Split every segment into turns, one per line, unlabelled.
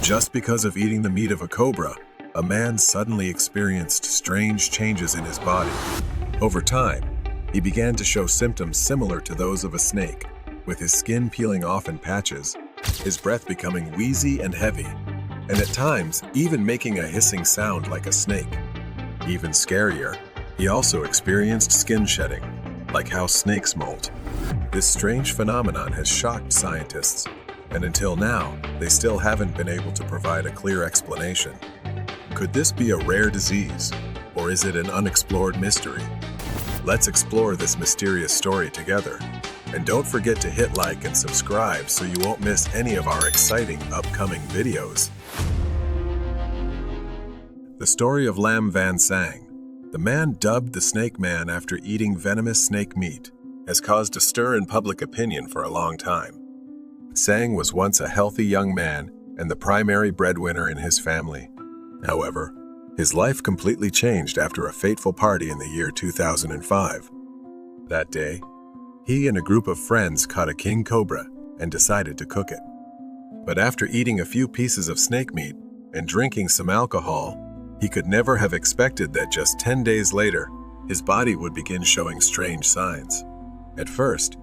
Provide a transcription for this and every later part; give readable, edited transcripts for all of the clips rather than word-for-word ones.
just because of eating the meat of a cobra, a man suddenly experienced strange changes in his body. Over time, he began to show symptoms similar to those of a snake, with his skin peeling off in patches, his breath becoming wheezy and heavy, and at times even making a hissing sound like a snake. Even scarier, he also experienced skin shedding, like how snakes molt. This strange phenomenon has shocked scientists, and until now, they still haven't been able to provide a clear explanation. Could this be a rare disease, or is it an unexplored mystery? Let's explore this mysterious story together. And don't forget to hit like and subscribe so you won't miss any of our exciting upcoming videos. The story of Lam Van Sang, the man dubbed the Snake Man after eating venomous snake meat, has caused a stir in public opinion for a long time. Sang was once a healthy young man and the primary breadwinner in his family. However, his life completely changed after a fateful party in the year 2005. That day, he and a group of friends caught a king cobra and decided to cook it. But after eating a few pieces of snake meat and drinking some alcohol, he could never have expected that just 10 days later, his body would begin showing strange signs. At first,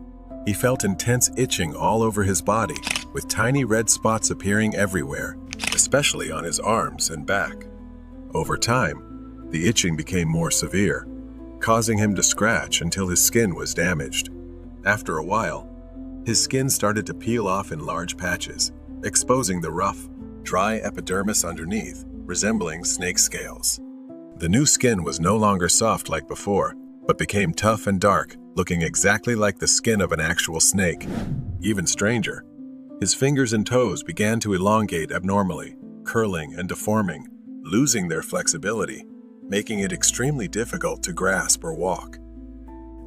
he felt intense itching all over his body, with tiny red spots appearing everywhere, especially on his arms and back. Over time, the itching became more severe, causing him to scratch until his skin was damaged. After a while, his skin started to peel off in large patches, exposing the rough, dry epidermis underneath, resembling snake scales. The new skin was no longer soft like before, but became tough and dark, looking exactly like the skin of an actual snake. Even stranger, his fingers and toes began to elongate abnormally, curling and deforming, losing their flexibility, making it extremely difficult to grasp or walk.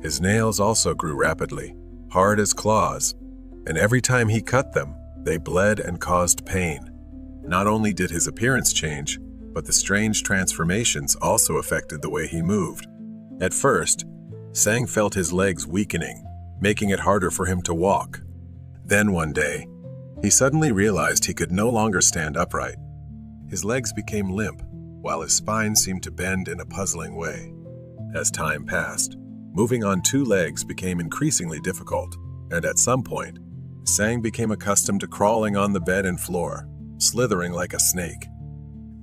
His nails also grew rapidly, hard as claws, and every time he cut them, they bled and caused pain. Not only did his appearance change, but the strange transformations also affected the way he moved. At first, Sang felt his legs weakening, making it harder for him to walk. Then one day, he suddenly realized he could no longer stand upright. His legs became limp, while his spine seemed to bend in a puzzling way. As time passed, moving on two legs became increasingly difficult, and at some point, Sang became accustomed to crawling on the bed and floor, slithering like a snake.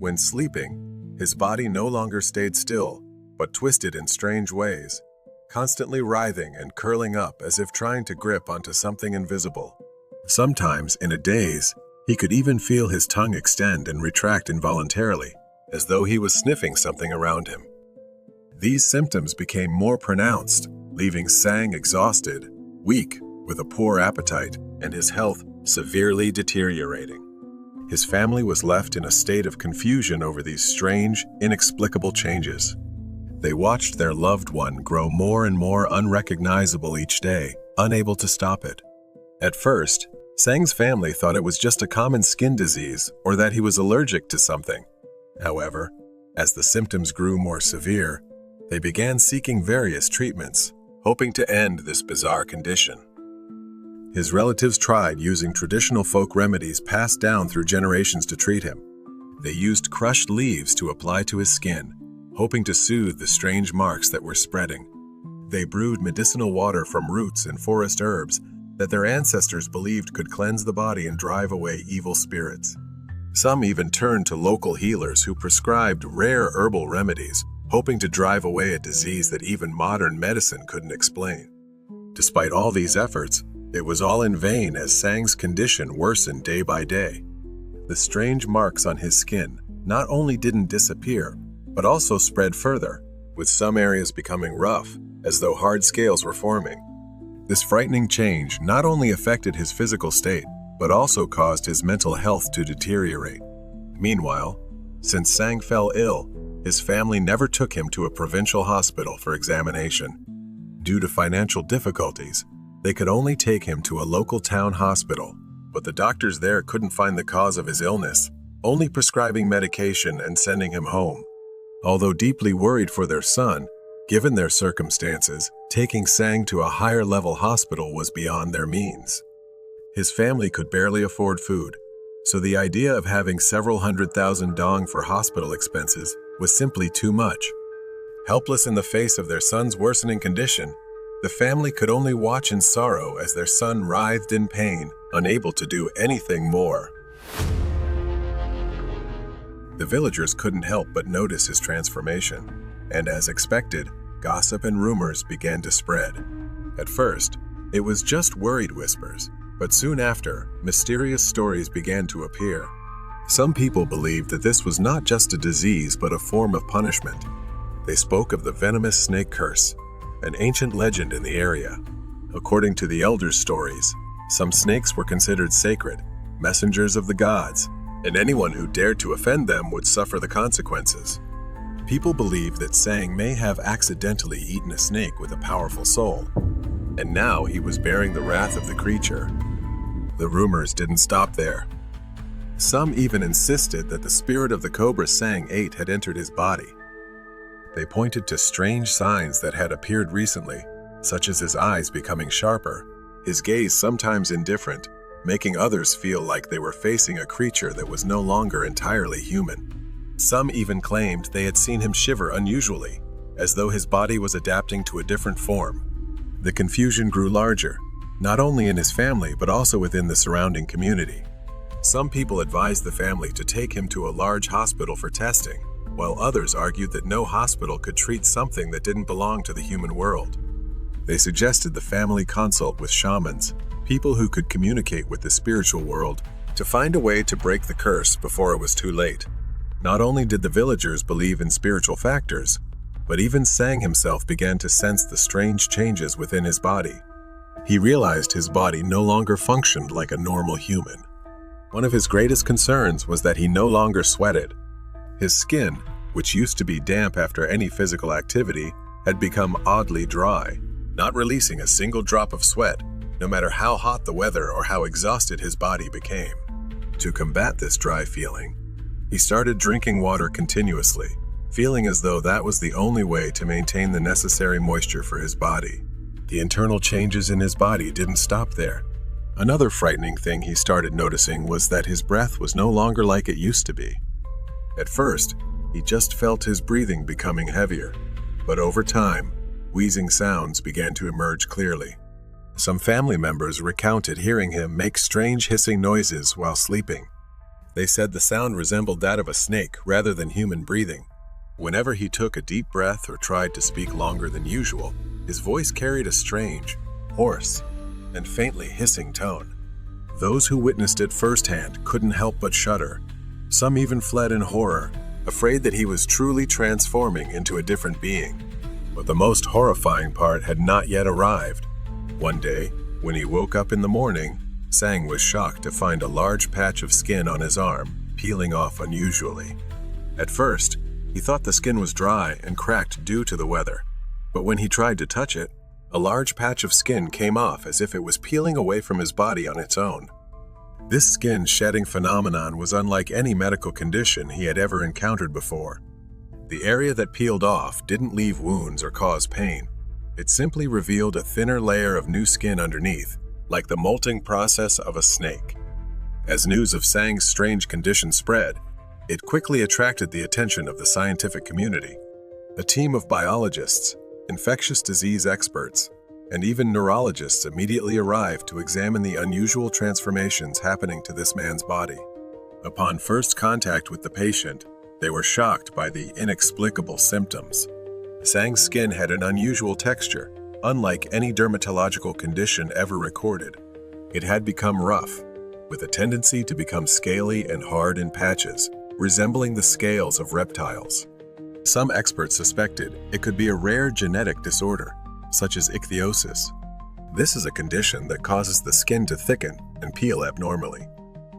When sleeping, his body no longer stayed still, but twisted in strange ways, constantly writhing and curling up as if trying to grip onto something invisible. Sometimes, in a daze, he could even feel his tongue extend and retract involuntarily, as though he was sniffing something around him. These symptoms became more pronounced, leaving Sang exhausted, weak, with a poor appetite, and his health severely deteriorating. His family was left in a state of confusion over these strange, inexplicable changes. They watched their loved one grow more and more unrecognizable each day, unable to stop it. At first, Sang's family thought it was just a common skin disease or that he was allergic to something. However, as the symptoms grew more severe, they began seeking various treatments, hoping to end this bizarre condition. His relatives tried using traditional folk remedies passed down through generations to treat him. They used crushed leaves to apply to his skin, hoping to soothe the strange marks that were spreading. They brewed medicinal water from roots and forest herbs that their ancestors believed could cleanse the body and drive away evil spirits. Some even turned to local healers who prescribed rare herbal remedies, hoping to drive away a disease that even modern medicine couldn't explain. Despite all these efforts, it was all in vain as Sang's condition worsened day by day. The strange marks on his skin not only didn't disappear, but also spread further, with some areas becoming rough, as though hard scales were forming. This frightening change not only affected his physical state, but also caused his mental health to deteriorate. Meanwhile, since Sang fell ill, his family never took him to a provincial hospital for examination. Due to financial difficulties, they could only take him to a local town hospital, but the doctors there couldn't find the cause of his illness, only prescribing medication and sending him home. Although deeply worried for their son, given their circumstances, taking Sang to a higher-level hospital was beyond their means. His family could barely afford food, So the idea of having several 100,000 dong for hospital expenses was simply too much. Helpless in the face of their son's worsening condition, the family could only watch in sorrow as their son writhed in pain, unable to do anything more. The villagers couldn't help but notice his transformation, and as expected, gossip and rumors began to spread. At first, it was just worried whispers, but soon after, mysterious stories began to appear. Some people believed that this was not just a disease but a form of punishment. They spoke of the venomous snake curse, an ancient legend in the area. According to the elders' stories, some snakes were considered sacred, messengers of the gods, and anyone who dared to offend them would suffer the consequences. People believed that Sang may have accidentally eaten a snake with a powerful soul, and now he was bearing the wrath of the creature. The rumors didn't stop there. Some even insisted that the spirit of the cobra Sang ate had entered his body. They pointed to strange signs that had appeared recently, such as his eyes becoming sharper, his gaze sometimes indifferent, making others feel like they were facing a creature that was no longer entirely human. Some even claimed they had seen him shiver unusually, as though his body was adapting to a different form. The confusion grew larger, not only in his family but also within the surrounding community. Some people advised the family to take him to a large hospital for testing, while others argued that no hospital could treat something that didn't belong to the human world. They suggested the family consult with shamans, people who could communicate with the spiritual world, to find a way to break the curse before it was too late. Not only did the villagers believe in spiritual factors, but even Sang himself began to sense the strange changes within his body. He realized his body no longer functioned like a normal human. One of his greatest concerns was that he no longer sweated. His skin, which used to be damp after any physical activity, had become oddly dry, not releasing a single drop of sweat, no matter how hot the weather or how exhausted his body became. To combat this dry feeling, he started drinking water continuously, feeling as though that was the only way to maintain the necessary moisture for his body. The internal changes in his body didn't stop there. Another frightening thing he started noticing was that his breath was no longer like it used to be. At first, he just felt his breathing becoming heavier, but over time, wheezing sounds began to emerge clearly. Some family members recounted hearing him make strange hissing noises while sleeping. They said the sound resembled that of a snake rather than human breathing. Whenever he took a deep breath or tried to speak longer than usual, his voice carried a strange, hoarse, and faintly hissing tone. Those who witnessed it firsthand couldn't help but shudder. Some even fled in horror, afraid that he was truly transforming into a different being. But the most horrifying part had not yet arrived. One day, when he woke up in the morning, Sang was shocked to find a large patch of skin on his arm, peeling off unusually. At first, he thought the skin was dry and cracked due to the weather, but when he tried to touch it, a large patch of skin came off as if it was peeling away from his body on its own. This skin shedding phenomenon was unlike any medical condition he had ever encountered before. The area that peeled off didn't leave wounds or cause pain. It simply revealed a thinner layer of new skin underneath, like the molting process of a snake. As news of Sang's strange condition spread, it quickly attracted the attention of the scientific community. A team of biologists, infectious disease experts, and even neurologists immediately arrived to examine the unusual transformations happening to this man's body. Upon first contact with the patient, they were shocked by the inexplicable symptoms. Sang's skin had an unusual texture, unlike any dermatological condition ever recorded. It had become rough, with a tendency to become scaly and hard in patches, resembling the scales of reptiles. Some experts suspected it could be a rare genetic disorder, such as ichthyosis. This is a condition that causes the skin to thicken and peel abnormally.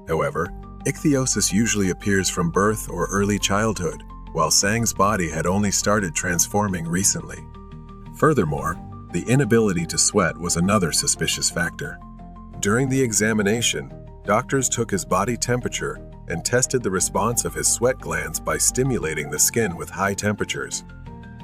However, ichthyosis usually appears from birth or early childhood, while Sang's body had only started transforming recently. Furthermore, the inability to sweat was another suspicious factor. During the examination, doctors took his body temperature and tested the response of his sweat glands by stimulating the skin with high temperatures.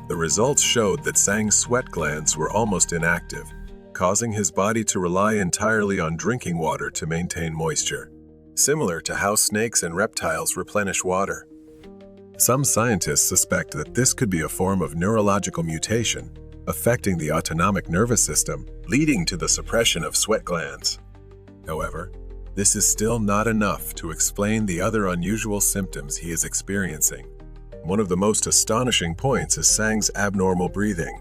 The results showed that Sang's sweat glands were almost inactive, causing his body to rely entirely on drinking water to maintain moisture. similar to how snakes and reptiles replenish water. Some scientists suspect that this could be a form of neurological mutation affecting the autonomic nervous system, leading to the suppression of sweat glands. However, this is still not enough to explain the other unusual symptoms he is experiencing. One of the most astonishing points is Sang's abnormal breathing.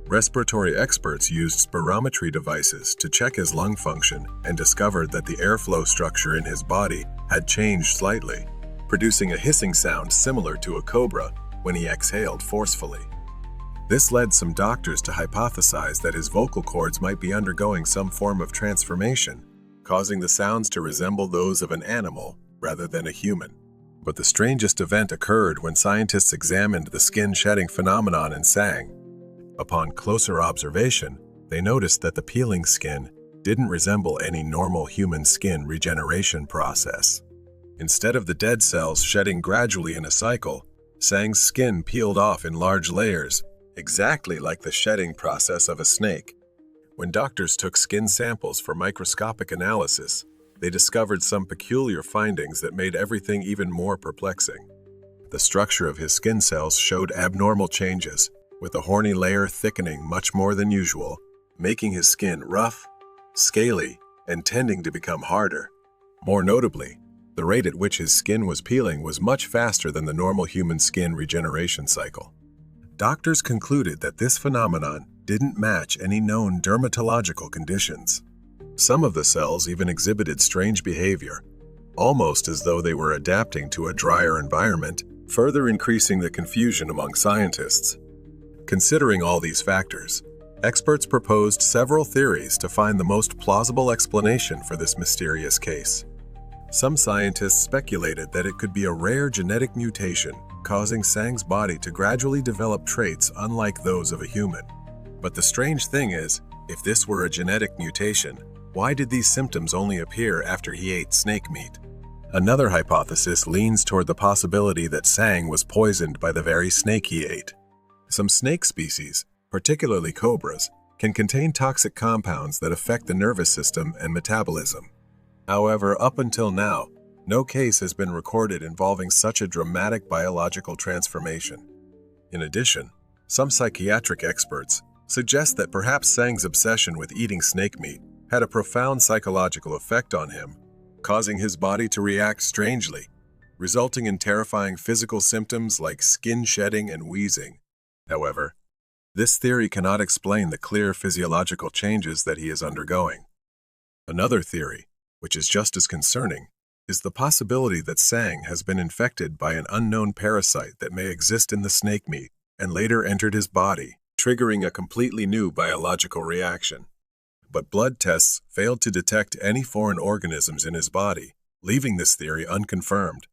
Respiratory experts used spirometry devices to check his lung function and discovered that the airflow structure in his body had changed slightly, producing a hissing sound similar to a cobra when he exhaled forcefully. This led some doctors to hypothesize that his vocal cords might be undergoing some form of transformation, causing the sounds to resemble those of an animal rather than a human. But the strangest event occurred when scientists examined the skin-shedding phenomenon in Sang. Upon closer observation, they noticed that the peeling skin didn't resemble any normal human skin regeneration process. Instead of the dead cells shedding gradually in a cycle, Sang's skin peeled off in large layers, exactly like the shedding process of a snake. When doctors took skin samples for microscopic analysis, they discovered some peculiar findings that made everything even more perplexing. The structure of his skin cells showed abnormal changes, with a horny layer thickening much more than usual, making his skin rough, scaly, and tending to become harder. More notably, the rate at which his skin was peeling was much faster than the normal human skin regeneration cycle. Doctors concluded that this phenomenon didn't match any known dermatological conditions. Some of the cells even exhibited strange behavior, almost as though they were adapting to a drier environment, further increasing the confusion among scientists. Considering all these factors, experts proposed several theories to find the most plausible explanation for this mysterious case. Some scientists speculated that it could be a rare genetic mutation causing Sang's body to gradually develop traits unlike those of a human. But the strange thing is, if this were a genetic mutation, why did these symptoms only appear after he ate snake meat? Another hypothesis leans toward the possibility that Sang was poisoned by the very snake he ate. Some snake species, particularly cobras, can contain toxic compounds that affect the nervous system and metabolism. However, up until now, no case has been recorded involving such a dramatic biological transformation. In addition, some psychiatric experts suggest that perhaps Sang's obsession with eating snake meat had a profound psychological effect on him, causing his body to react strangely, resulting in terrifying physical symptoms like skin shedding and wheezing. However, this theory cannot explain the clear physiological changes that he is undergoing. Another theory, which is just as concerning, is the possibility that Sang has been infected by an unknown parasite that may exist in the snake meat and later entered his body, triggering a completely new biological reaction. But blood tests failed to detect any foreign organisms in his body, leaving this theory unconfirmed.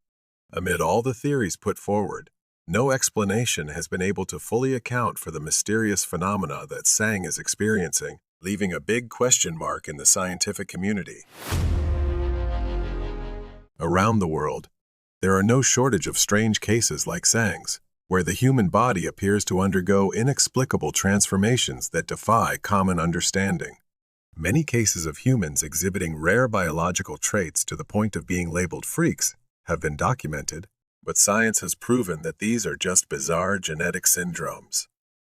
Amid all the theories put forward, no explanation has been able to fully account for the mysterious phenomena that Sang is experiencing, leaving a big question mark in the scientific community. Around the world, there are no shortage of strange cases like Sang's, where the human body appears to undergo inexplicable transformations that defy common understanding. Many cases of humans exhibiting rare biological traits to the point of being labeled freaks have been documented, but science has proven that these are just bizarre genetic syndromes.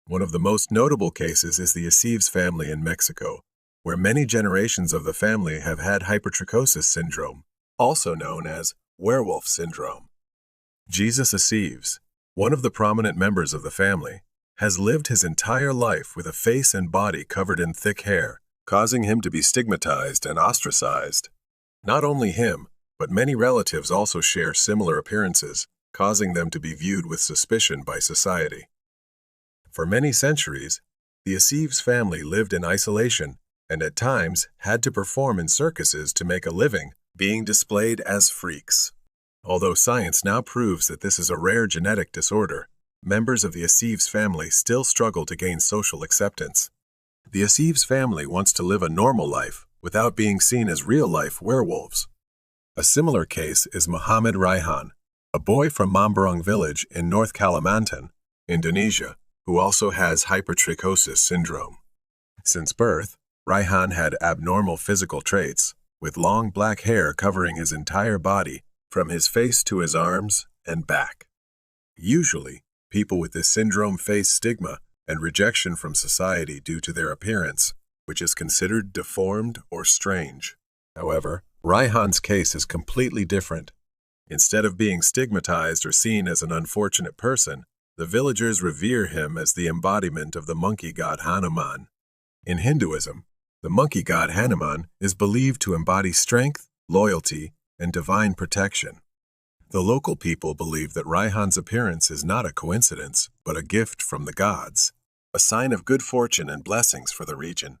One of the most notable cases is the Aceves family in Mexico, where many generations of the family have had hypertrichosis syndrome, also known as werewolf syndrome. Jesus Aceves, one of the prominent members of the family, has lived his entire life with a face and body covered in thick hair, causing him to be stigmatized and ostracized. Not only him, but many relatives also share similar appearances, causing them to be viewed with suspicion by society. For many centuries, the Aceves family lived in isolation and at times had to perform in circuses to make a living, being displayed as freaks. Although science now proves that this is a rare genetic disorder, members of the Aceves family still struggle to gain social acceptance. The Aceves family wants to live a normal life without being seen as real-life werewolves. A similar case is Muhammad Raihan, a boy from Mamberong village in North Kalimantan, Indonesia, who also has hypertrichosis syndrome. Since birth, Raihan had abnormal physical traits, with long black hair covering his entire body, from his face to his arms and back. Usually, people with this syndrome face stigma and rejection from society due to their appearance, which is considered deformed or strange. However, Raihan's case is completely different. Instead of being stigmatized or seen as an unfortunate person, the villagers revere him as the embodiment of the monkey god Hanuman. In Hinduism, the monkey god Hanuman is believed to embody strength, loyalty, and divine protection. The local people believe that Raihan's appearance is not a coincidence, but a gift from the gods, a sign of good fortune and blessings for the region.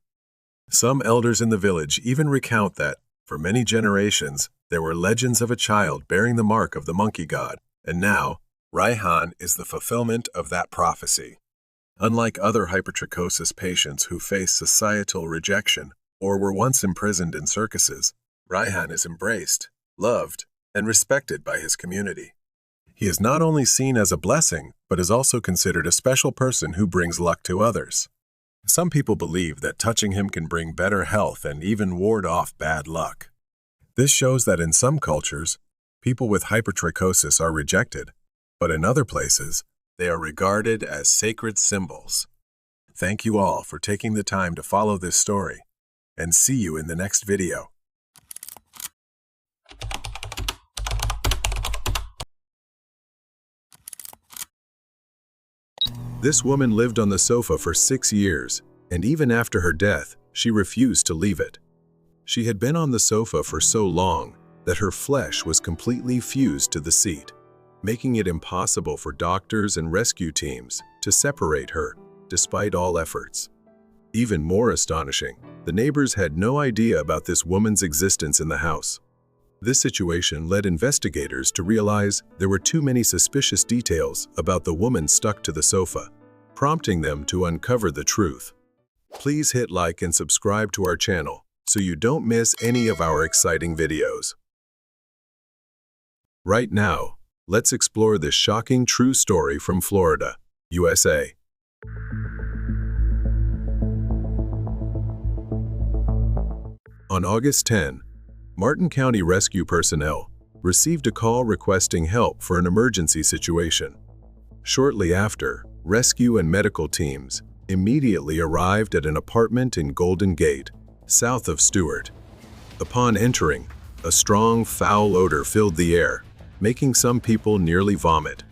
Some elders in the village even recount that, for many generations, there were legends of a child bearing the mark of the monkey god, and now, Raihan is the fulfillment of that prophecy. Unlike other hypertrichosis patients who face societal rejection or were once imprisoned in circuses, Raihan is embraced, loved, and respected by his community. He is not only seen as a blessing, but is also considered a special person who brings luck to others. Some people believe that touching him can bring better health and even ward off bad luck. This shows that in some cultures, people with hypertrichosis are rejected, but in other places, they are regarded as sacred symbols. Thank you all for taking the time to follow this story, and see you in the next video. This woman lived on the sofa for 6 years, and even after her death, she refused to leave it. She had been on the sofa for so long that her flesh was completely fused to the seat, making it impossible for doctors and rescue teams to separate her, despite all efforts. Even more astonishing, the neighbors had no idea about this woman's existence in the house. This situation led investigators to realize there were too many suspicious details about the woman stuck to the sofa, prompting them to uncover the truth. Please hit like and subscribe to our channel so you don't miss any of our exciting videos. Right now, let's explore this shocking true story from Florida, USA. On August 10, Martin County rescue personnel received a call requesting help for an emergency situation. Shortly after, rescue and medical teams immediately arrived at an apartment in Golden Gate, south of Stewart. Upon entering, a strong, foul odor filled the air, making some people nearly vomit.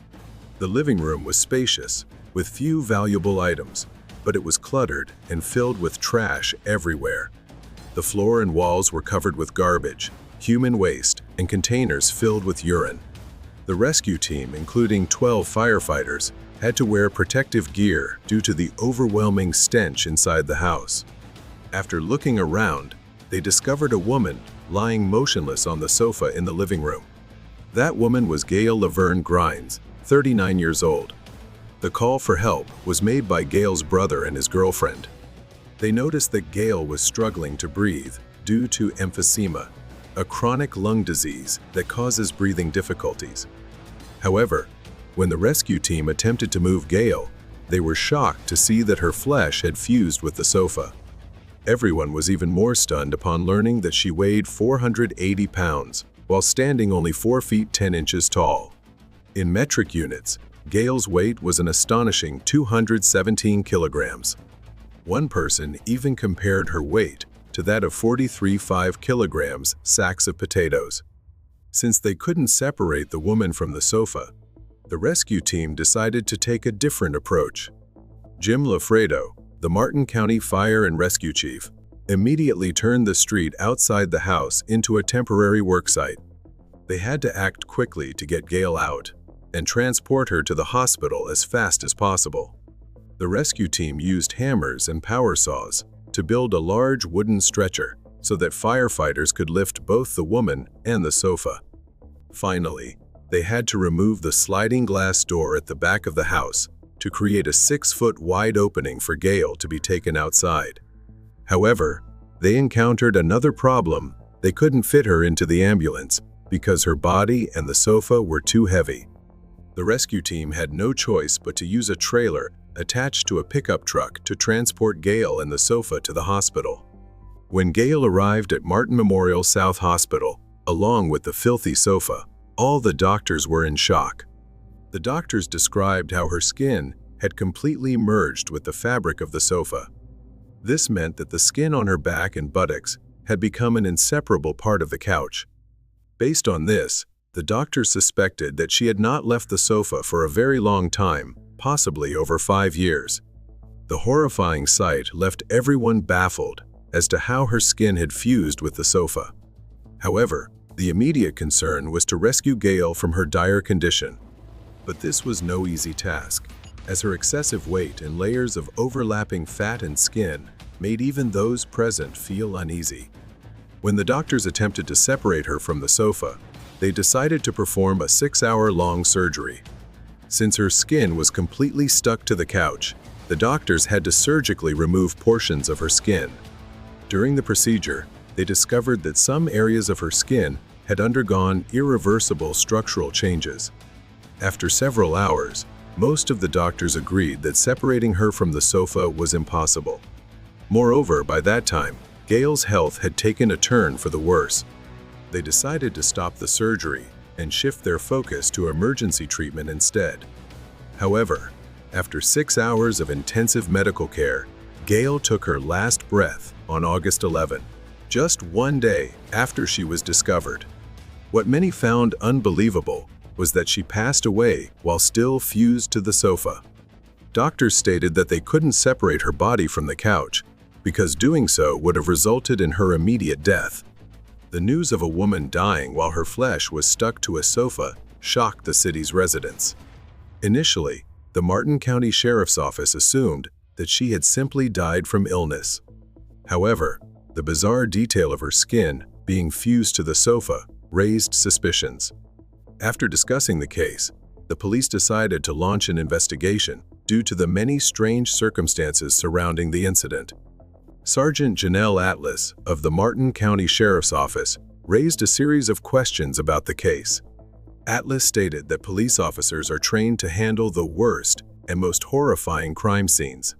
The living room was spacious, with few valuable items, but it was cluttered and filled with trash everywhere. The floor and walls were covered with garbage, human waste, and containers filled with urine. The rescue team, including 12 firefighters, had to wear protective gear due to the overwhelming stench inside the house. After looking around, they discovered a woman lying motionless on the sofa in the living room. That woman was Gail Laverne Grimes, 39 years old. The call for help was made by Gail's brother and his girlfriend. They noticed that Gail was struggling to breathe due to emphysema, a chronic lung disease that causes breathing difficulties. However, when the rescue team attempted to move Gail, they were shocked to see that her flesh had fused with the sofa. Everyone was even more stunned upon learning that she weighed 480 pounds, while standing only 4 feet 10 inches tall. In metric units, Gail's weight was an astonishing 217 kilograms. One person even compared her weight to that of 43.5 kilograms sacks of potatoes. Since they couldn't separate the woman from the sofa, the rescue team decided to take a different approach. Jim Lafredo, the Martin County Fire and Rescue Chief, immediately turned the street outside the house into a temporary worksite. They had to act quickly to get Gail out and transport her to the hospital as fast as possible. The rescue team used hammers and power saws to build a large wooden stretcher so that firefighters could lift both the woman and the sofa. Finally, they had to remove the sliding glass door at the back of the house to create a 6-foot wide opening for Gail to be taken outside. However, they encountered another problem. They couldn't fit her into the ambulance because her body and the sofa were too heavy. The rescue team had no choice but to use a trailer attached to a pickup truck to transport Gail and the sofa to the hospital. When Gail arrived at Martin Memorial South Hospital, along with the filthy sofa, all the doctors were in shock. The doctors described how her skin had completely merged with the fabric of the sofa. This meant that the skin on her back and buttocks had become an inseparable part of the couch. Based on this, the doctors suspected that she had not left the sofa for a very long time, possibly over 5 years. The horrifying sight left everyone baffled as to how her skin had fused with the sofa. However, the immediate concern was to rescue Gail from her dire condition. But this was no easy task, as her excessive weight and layers of overlapping fat and skin made even those present feel uneasy. When the doctors attempted to separate her from the sofa, they decided to perform a 6-hour-long surgery. Since her skin was completely stuck to the couch, the doctors had to surgically remove portions of her skin. During the procedure, they discovered that some areas of her skin had undergone irreversible structural changes. After several hours, most of the doctors agreed that separating her from the sofa was impossible. Moreover, by that time, Gail's health had taken a turn for the worse. They decided to stop the surgery and shift their focus to emergency treatment instead. However, after 6 hours of intensive medical care, Gail took her last breath on August 11, just 1 day after she was discovered. What many found unbelievable was that she passed away while still fused to the sofa. Doctors stated that they couldn't separate her body from the couch because doing so would have resulted in her immediate death. The news of a woman dying while her flesh was stuck to a sofa shocked the city's residents. Initially, the Martin County Sheriff's Office assumed that she had simply died from illness. However, the bizarre detail of her skin being fused to the sofa raised suspicions. After discussing the case, the police decided to launch an investigation due to the many strange circumstances surrounding the incident. Sergeant Janelle Atlas of the Martin County Sheriff's Office raised a series of questions about the case. Atlas stated that police officers are trained to handle the worst and most horrifying crime scenes.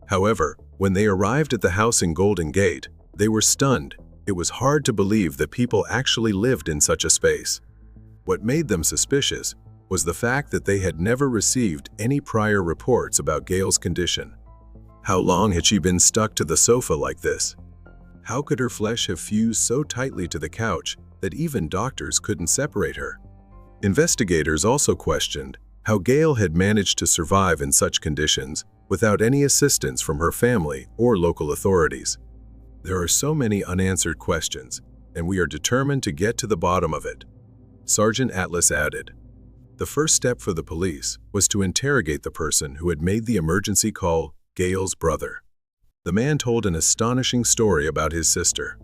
However, when they arrived at the house in Golden Gate, they were stunned. It was hard to believe that people actually lived in such a space. What made them suspicious was the fact that they had never received any prior reports about Gail's condition. How long had she been stuck to the sofa like this? How could her flesh have fused so tightly to the couch that even doctors couldn't separate her? Investigators also questioned how Gail had managed to survive in such conditions without any assistance from her family or local authorities. There are so many unanswered questions, and we are determined to get to the bottom of it. Sergeant Atlas added, "The first step for the police was to interrogate the person who had made the emergency call, Gail's brother." The man told an astonishing story about his sister.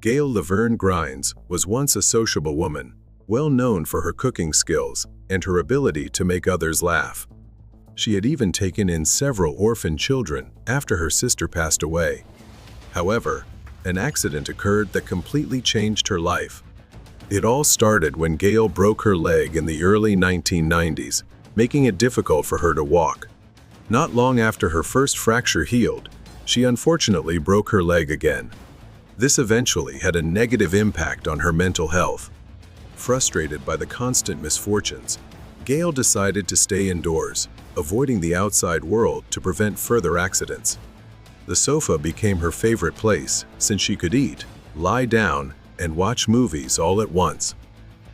Gail Laverne Grimes was once a sociable woman, well known for her cooking skills and her ability to make others laugh. She had even taken in several orphan children after her sister passed away. However, an accident occurred that completely changed her life. It all started when Gail broke her leg in the early 1990s, making it difficult for her to walk. Not long after her first fracture healed, she unfortunately broke her leg again. This eventually had a negative impact on her mental health. Frustrated by the constant misfortunes, Gail decided to stay indoors, avoiding the outside world to prevent further accidents. The sofa became her favorite place since she could eat, lie down, and watch movies all at once.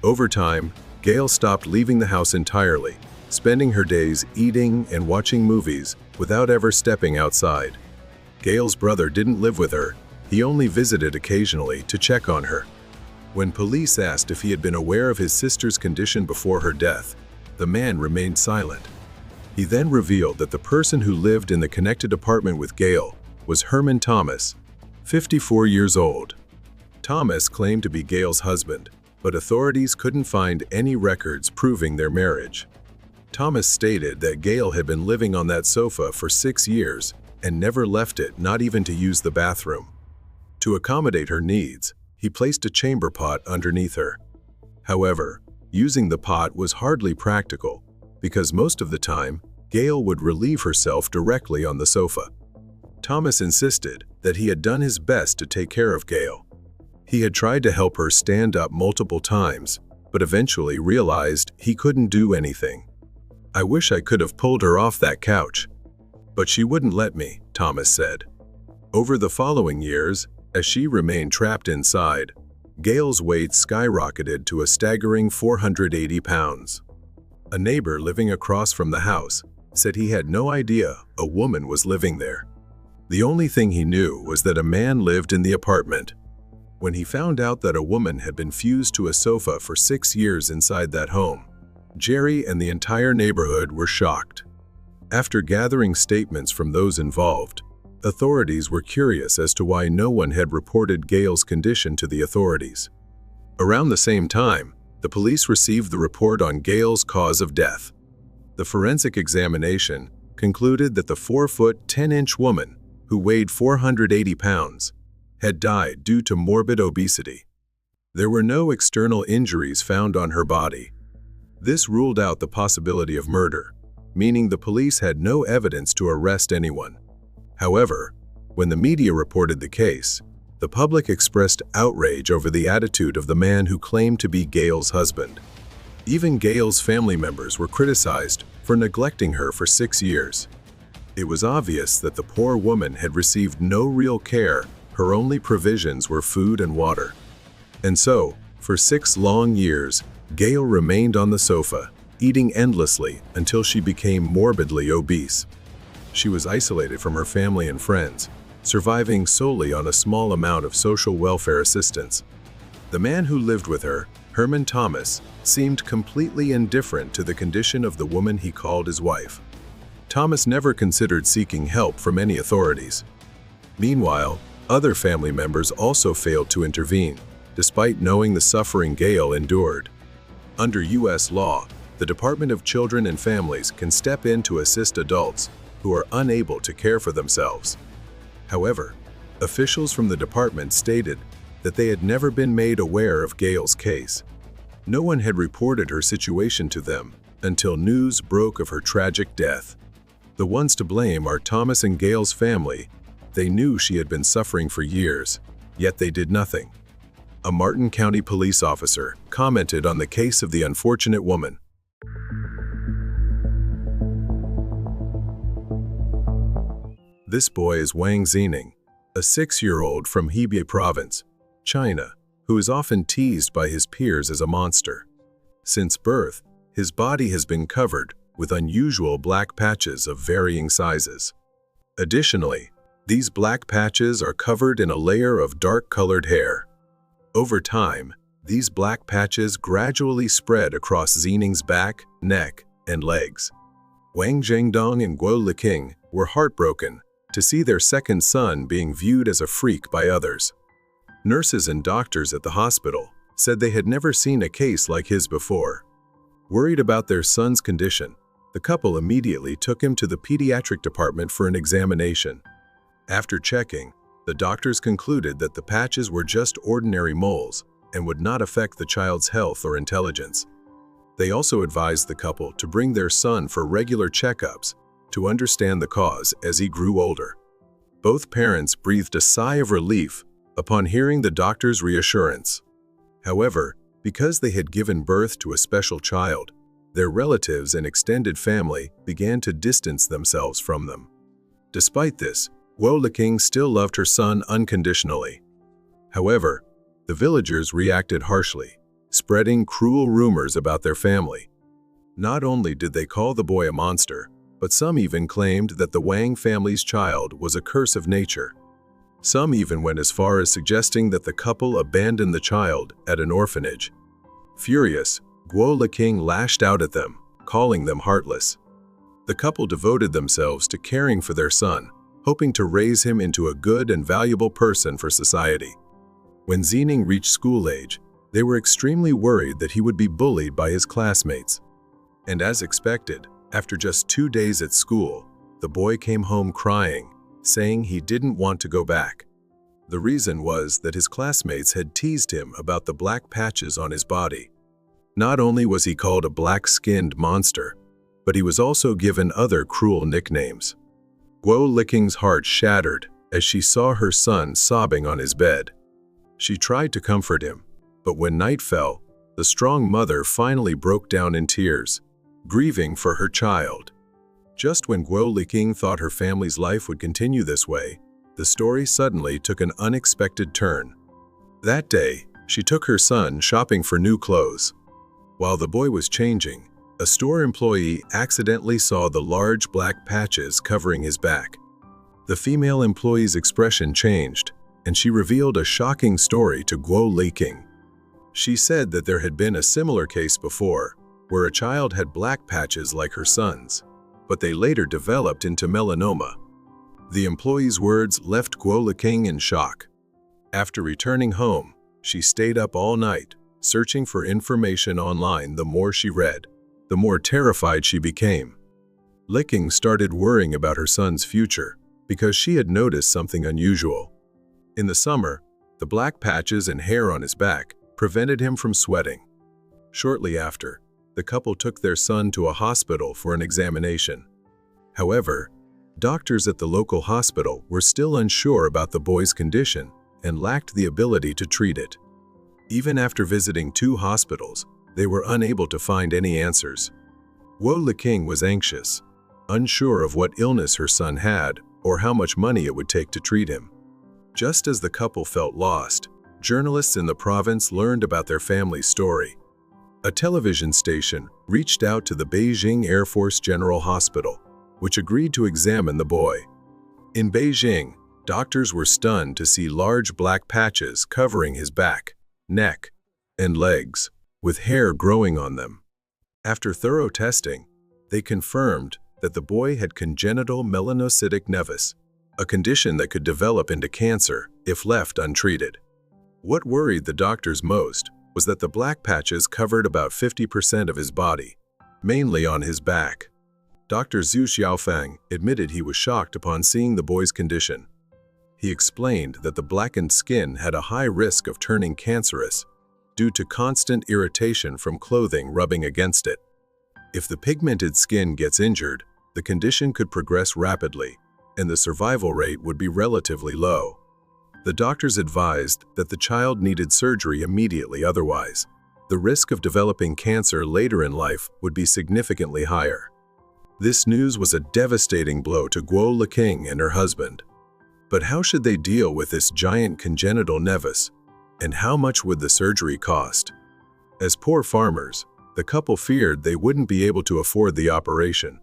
Over time, Gail stopped leaving the house entirely, spending her days eating and watching movies without ever stepping outside. Gail's brother didn't live with her. He only visited occasionally to check on her. When police asked if he had been aware of his sister's condition before her death, the man remained silent. He then revealed that the person who lived in the connected apartment with Gail was Herman Thomas, 54 years old. Thomas claimed to be Gail's husband, but authorities couldn't find any records proving their marriage. Thomas stated that Gail had been living on that sofa for 6 years and never left it, not even to use the bathroom. To accommodate her needs, he placed a chamber pot underneath her. However, using the pot was hardly practical because most of the time, Gail would relieve herself directly on the sofa. Thomas insisted that he had done his best to take care of Gail. He had tried to help her stand up multiple times, but eventually realized he couldn't do anything. "I wish I could have pulled her off that couch, but she wouldn't let me," Thomas said. Over the following years, as she remained trapped inside, Gail's weight skyrocketed to a staggering 480 pounds. A neighbor living across from the house said he had no idea a woman was living there. The only thing he knew was that a man lived in the apartment. When he found out that a woman had been fused to a sofa for 6 years inside that home, Jerry and the entire neighborhood were shocked. After gathering statements from those involved, authorities were curious as to why no one had reported Gail's condition to the authorities. Around the same time, the police received the report on Gail's cause of death. The forensic examination concluded that the 4-foot 10-inch woman, who weighed 480 pounds, had died due to morbid obesity. There were no external injuries found on her body. This ruled out the possibility of murder, meaning the police had no evidence to arrest anyone. However, when the media reported the case, the public expressed outrage over the attitude of the man who claimed to be Gail's husband. Even Gail's family members were criticized for neglecting her for 6 years. It was obvious that the poor woman had received no real care. Her only provisions were food and water. And so, for 6 long years, Gail remained on the sofa, eating endlessly until she became morbidly obese. She was isolated from her family and friends, surviving solely on a small amount of social welfare assistance. The man who lived with her, Herman Thomas, seemed completely indifferent to the condition of the woman he called his wife. Thomas never considered seeking help from any authorities. Meanwhile, other family members also failed to intervene, despite knowing the suffering Gail endured. Under U.S. law, the Department of Children and Families can step in to assist adults who are unable to care for themselves. However, officials from the department stated that they had never been made aware of Gail's case. No one had reported her situation to them until news broke of her tragic death. The ones to blame are Thomas and Gail's family. They knew she had been suffering for years, yet they did nothing. A Martin County police officer commented on the case of the unfortunate woman. This boy is Wang Zining, a 6-year-old from Hebei Province, China, who is often teased by his peers as a monster. Since birth, his body has been covered with unusual black patches of varying sizes. Additionally, these black patches are covered in a layer of dark-colored hair. Over time, these black patches gradually spread across Zining's back, neck, and legs. Wang Zhengdong and Guo Liqing were heartbroken to see their second son being viewed as a freak by others. Nurses and doctors at the hospital said they had never seen a case like his before. Worried about their son's condition, the couple immediately took him to the pediatric department for an examination. After checking, the doctors concluded that the patches were just ordinary moles and would not affect the child's health or intelligence. They also advised the couple to bring their son for regular checkups to understand the cause as he grew older. Both parents breathed a sigh of relief upon hearing the doctor's reassurance. However, because they had given birth to a special child, their relatives and extended family began to distance themselves from them. Despite this, Guo Liqing still loved her son unconditionally. However, the villagers reacted harshly, spreading cruel rumors about their family. Not only did they call the boy a monster, but some even claimed that the Wang family's child was a curse of nature. Some even went as far as suggesting that the couple abandon the child at an orphanage. Furious, Guo Liqing lashed out at them, calling them heartless. The couple devoted themselves to caring for their son, hoping to raise him into a good and valuable person for society. When Zining reached school age, they were extremely worried that he would be bullied by his classmates. And as expected, after just 2 days at school, the boy came home crying, saying he didn't want to go back. The reason was that his classmates had teased him about the black patches on his body. Not only was he called a black-skinned monster, but he was also given other cruel nicknames. Guo Liqing's heart shattered as she saw her son sobbing on his bed. She tried to comfort him, but when night fell, the strong mother finally broke down in tears, grieving for her child. Just when Guo Liqing thought her family's life would continue this way, the story suddenly took an unexpected turn. That day, she took her son shopping for new clothes. While the boy was changing, a store employee accidentally saw the large black patches covering his back. The female employee's expression changed, and she revealed a shocking story to Guo Liqing. She said that there had been a similar case before, where a child had black patches like her son's, but they later developed into melanoma. The employee's words left Guo Liqing in shock. After returning home, she stayed up all night, searching for information online. The more she read, the more terrified she became. Liqing started worrying about her son's future because she had noticed something unusual. In the summer, the black patches and hair on his back prevented him from sweating. Shortly after, the couple took their son to a hospital for an examination. However, doctors at the local hospital were still unsure about the boy's condition and lacked the ability to treat it. Even after visiting 2 hospitals, they were unable to find any answers. Guo Liqing was anxious, unsure of what illness her son had or how much money it would take to treat him. Just as the couple felt lost, journalists in the province learned about their family's story. A television station reached out to the Beijing Air Force General Hospital, which agreed to examine the boy. In Beijing, doctors were stunned to see large black patches covering his back, neck, and legs, with hair growing on them. After thorough testing, they confirmed that the boy had congenital melanocytic nevus, a condition that could develop into cancer if left untreated. What worried the doctors most was that the black patches covered about 50% of his body, mainly on his back. Dr. Zhu Xiaofeng admitted he was shocked upon seeing the boy's condition. He explained that the blackened skin had a high risk of turning cancerous due to constant irritation from clothing rubbing against it. If the pigmented skin gets injured, the condition could progress rapidly, and the survival rate would be relatively low. The doctors advised that the child needed surgery immediately, otherwise, the risk of developing cancer later in life would be significantly higher. This news was a devastating blow to Guo Liqing and her husband. But how should they deal with this giant congenital nevus, and how much would the surgery cost? As poor farmers, the couple feared they wouldn't be able to afford the operation.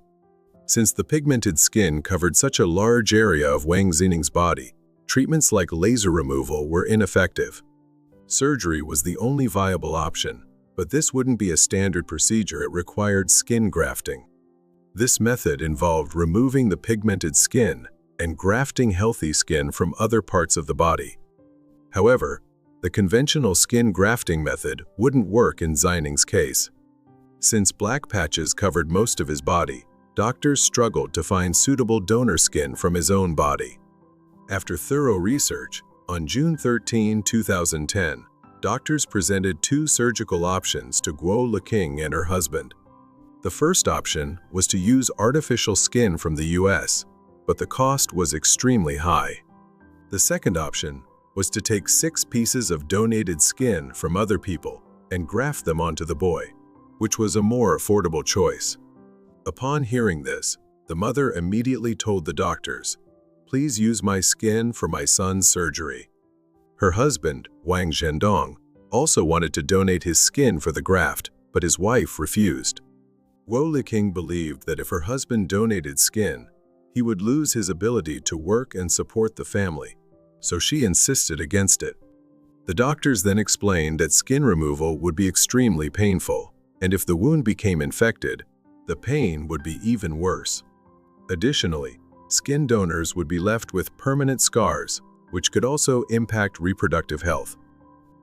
Since the pigmented skin covered such a large area of Wang Xining's body, treatments like laser removal were ineffective. Surgery was the only viable option, but this wouldn't be a standard procedure. It required skin grafting. This method involved removing the pigmented skin and grafting healthy skin from other parts of the body. However, the conventional skin grafting method wouldn't work in Xining's case. Since black patches covered most of his body, doctors struggled to find suitable donor skin from his own body. After thorough research, on June 13, 2010, doctors presented 2 surgical options to Guo Liqing and her husband. The first option was to use artificial skin from the US, but the cost was extremely high. The second option was to take 6 pieces of donated skin from other people and graft them onto the boy, which was a more affordable choice. Upon hearing this, the mother immediately told the doctors, "Please use my skin for my son's surgery." Her husband, Wang Zhendong, also wanted to donate his skin for the graft, but his wife refused. Guo Liqing believed that if her husband donated skin, he would lose his ability to work and support the family, so she insisted against it. The doctors then explained that skin removal would be extremely painful, and if the wound became infected, the pain would be even worse. Additionally, skin donors would be left with permanent scars, which could also impact reproductive health.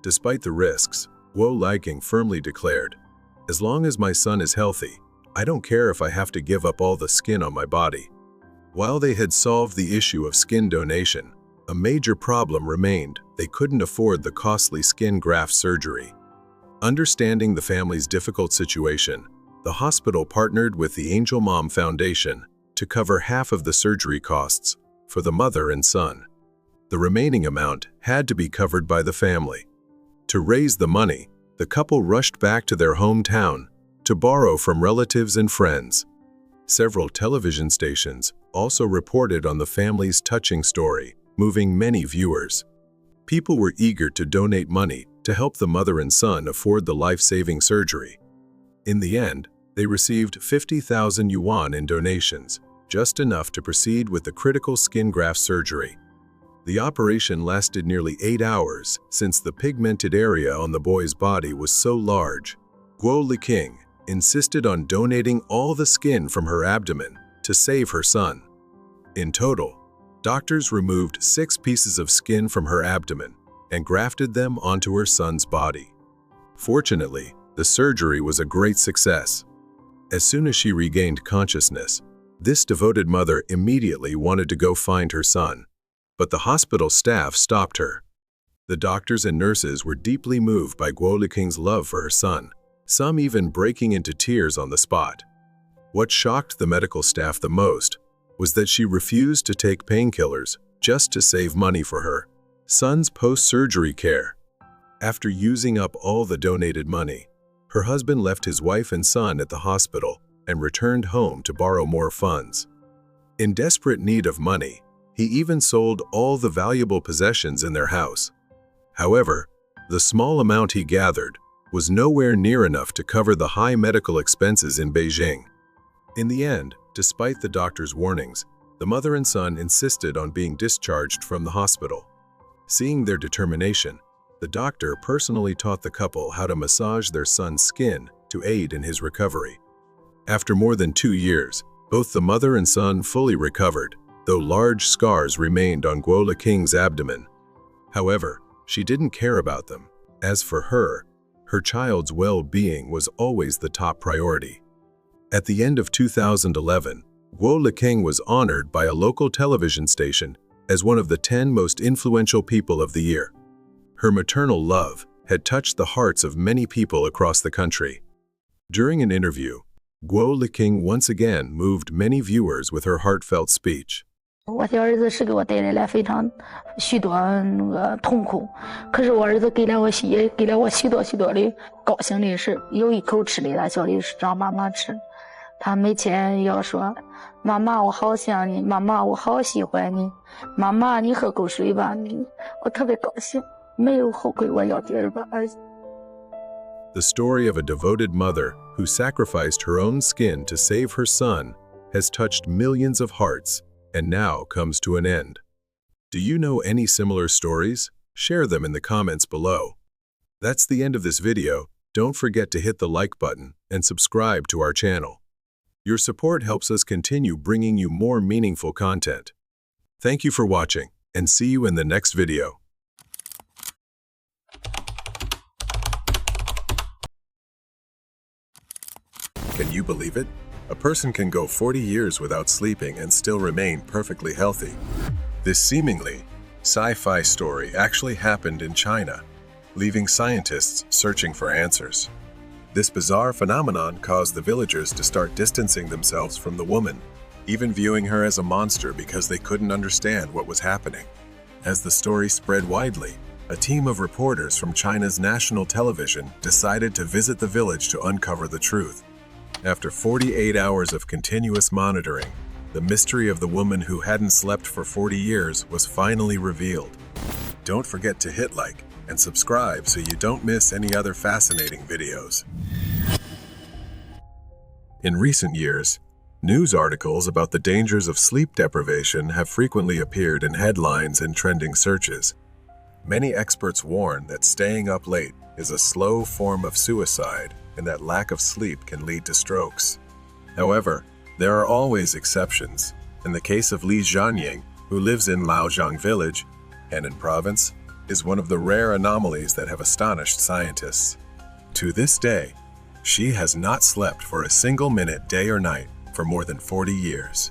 Despite the risks, Guo Liqing firmly declared, "As long as my son is healthy, I don't care if I have to give up all the skin on my body." While they had solved the issue of skin donation, a major problem remained. They couldn't afford the costly skin graft surgery. Understanding the family's difficult situation, the hospital partnered with the Angel Mom Foundation to cover half of the surgery costs for the mother and son. The remaining amount had to be covered by the family. To raise the money, the couple rushed back to their hometown to borrow from relatives and friends. Several television stations also reported on the family's touching story, moving many viewers. People were eager to donate money to help the mother and son afford the life-saving surgery. In the end, they received 50,000 yuan in donations, just enough to proceed with the critical skin graft surgery. The operation lasted nearly 8 hours since the pigmented area on the boy's body was so large. Guo Liqing insisted on donating all the skin from her abdomen to save her son. In total, doctors removed 6 pieces of skin from her abdomen and grafted them onto her son's body. Fortunately, the surgery was a great success. As soon as she regained consciousness, this devoted mother immediately wanted to go find her son, but the hospital staff stopped her. The doctors and nurses were deeply moved by Guo Liqing's love for her son, some even breaking into tears on the spot. What shocked the medical staff the most was that she refused to take painkillers just to save money for her son's post-surgery care. After using up all the donated money, her husband left his wife and son at the hospital and returned home to borrow more funds. In desperate need of money, he even sold all the valuable possessions in their house. However, the small amount he gathered was nowhere near enough to cover the high medical expenses in Beijing. In the end, despite the doctor's warnings, the mother and son insisted on being discharged from the hospital. Seeing their determination, the doctor personally taught the couple how to massage their son's skin to aid in his recovery. After more than 2 years, both the mother and son fully recovered, though large scars remained on Guo Liqing's abdomen. However, she didn't care about them. As for her child's well-being was always the top priority. At the end of 2011, Guo Liqing was honored by a local television station as one of the 10 most influential people of the year. Her maternal love had touched the hearts of many people across the country. During an interview, Guo Liqing once again moved many viewers with her heartfelt speech.
我的儿子是给我带来了非常许多痛苦，可是我儿子给了我许多的高兴的事，有一口吃的，他叫的是让妈妈吃。他每天要说：“妈妈，我好想你，妈妈，我好喜欢你，妈妈，你喝口水吧。”我特别高兴，没有后悔我要第二个儿子。
The story of a devoted mother who sacrificed her own skin to save her son has touched millions of hearts and now comes to an end. Do you know any similar stories? Share them in the comments below. That's the end of this video. Don't forget to hit the like button and subscribe to our channel. Your support helps us continue bringing you more meaningful content. Thank you for watching, and see you in the next video. Can you believe it? A person can go 40 years without sleeping and still remain perfectly healthy. This seemingly sci-fi story actually happened in China, leaving scientists searching for answers. This bizarre phenomenon caused the villagers to start distancing themselves from the woman, even viewing her as a monster because they couldn't understand what was happening. As the story spread widely, a team of reporters from China's national television decided to visit the village to uncover the truth. After 48 hours of continuous monitoring, the mystery of the woman who hadn't slept for 40 years was finally revealed. Don't forget to hit like and subscribe so you don't miss any other fascinating videos. In recent years, news articles about the dangers of sleep deprivation have frequently appeared in headlines and trending searches. Many experts warn that staying up late is a slow form of suicide and that lack of sleep can lead to strokes. However, there are always exceptions. In the case of Li Zhanying, who lives in Laojiang village, Henan province, is one of the rare anomalies that have astonished scientists. To this day, she has not slept for a single minute day or night for more than 40 years.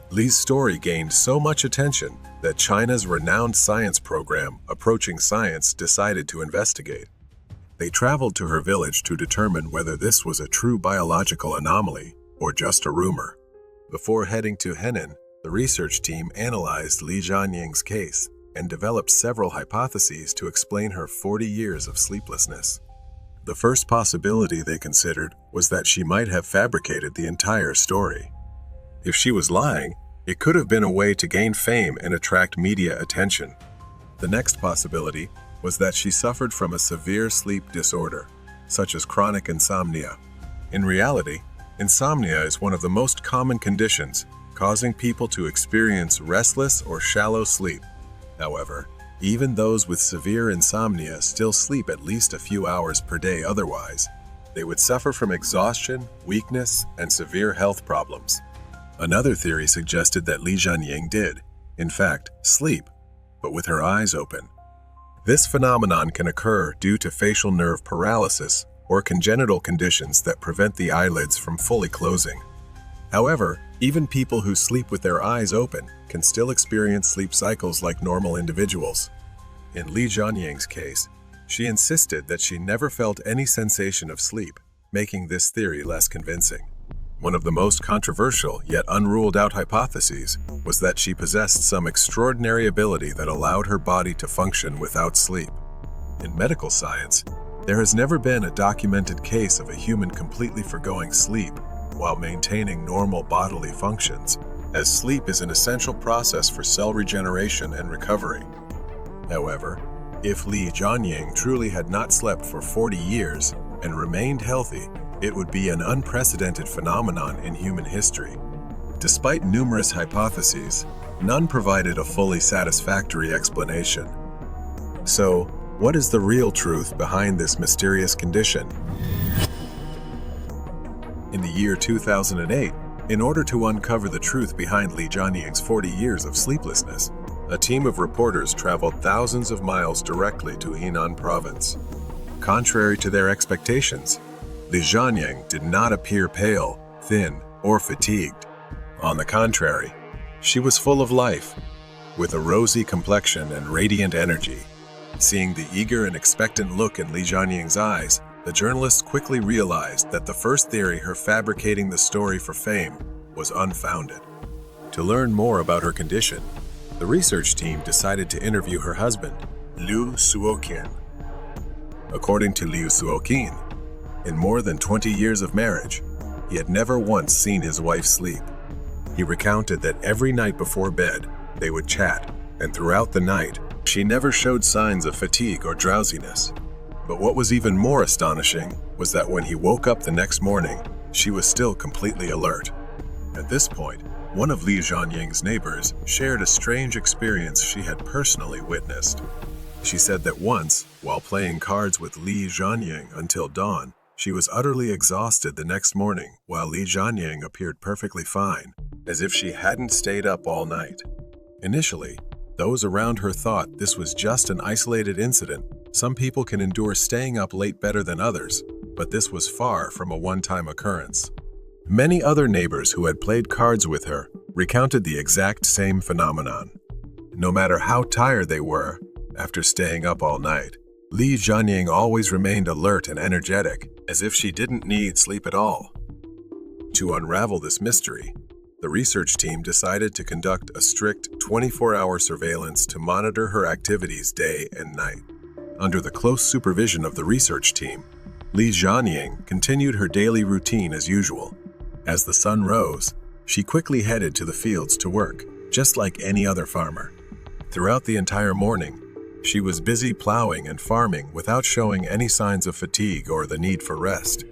Li's story gained so much attention that China's renowned science program, Approaching Science, decided to investigate. They traveled to her village to determine whether this was a true biological anomaly or just a rumor. Before heading to Henan, the research team analyzed Li Zhanying's case. and developed several hypotheses to explain her 40 years of sleeplessness. The first possibility they considered was that she might have fabricated the entire story. If she was lying, it could have been a way to gain fame and attract media attention. The next possibility was that she suffered from a severe sleep disorder, such as chronic insomnia. In reality, insomnia is one of the most common conditions, causing people to experience restless or shallow sleep. However, even those with severe insomnia still sleep at least a few hours per day otherwise. They would suffer from exhaustion, weakness, and severe health problems. Another theory suggested that Li Jianying did, in fact, sleep, but with her eyes open. This phenomenon can occur due to facial nerve paralysis or congenital conditions that prevent the eyelids from fully closing. However, even people who sleep with their eyes open can still experience sleep cycles like normal individuals. In Li Jianying's case, she insisted that she never felt any sensation of sleep, making this theory less convincing. One of the most controversial yet unruled-out hypotheses was that she possessed some extraordinary ability that allowed her body to function without sleep. In medical science, there has never been a documented case of a human completely forgoing sleep while maintaining normal bodily functions, as sleep is an essential process for cell regeneration and recovery. However, if Li Jianying truly had not slept for 40 years and remained healthy, it would be an unprecedented phenomenon in human history. Despite numerous hypotheses, none provided a fully satisfactory explanation. So, what is the real truth behind this mysterious condition? In the year 2008, in order to uncover the truth behind Li Jianying's 40 years of sleeplessness, a team of reporters traveled thousands of miles directly to Henan province. Contrary to their expectations, Li Jianying did not appear pale, thin, or fatigued. On the contrary, she was full of life, with a rosy complexion and radiant energy. Seeing the eager and expectant look in Li Jianying's eyes, the journalists quickly realized that the first theory, her fabricating the story for fame, was unfounded. To learn more about her condition, the research team decided to interview her husband, Liu Suoqian. According to Liu Suoqian, in more than 20 years of marriage, he had never once seen his wife sleep. He recounted that every night before bed, they would chat, and throughout the night, she never showed signs of fatigue or drowsiness. But what was even more astonishing was that when he woke up the next morning, she was still completely alert. At this point, one of Li Jianying's neighbors shared a strange experience she had personally witnessed. She said that once, while playing cards with Li Jianying until dawn, she was utterly exhausted the next morning while Li Jianying appeared perfectly fine, as if she hadn't stayed up all night. Initially, those around her thought this was just an isolated incident. Some people can endure staying up late better than others, but this was far from a one-time occurrence. Many other neighbors who had played cards with her recounted the exact same phenomenon. No matter how tired they were, after staying up all night, Li Jianying always remained alert and energetic, as if she didn't need sleep at all. To unravel this mystery, the research team decided to conduct a strict 24-hour surveillance to monitor her activities day and night. Under the close supervision of the research team, Li Jianying continued her daily routine as usual. As the sun rose, she quickly headed to the fields to work, just like any other farmer. Throughout the entire morning, she was busy plowing and farming without showing any signs of fatigue or the need for rest.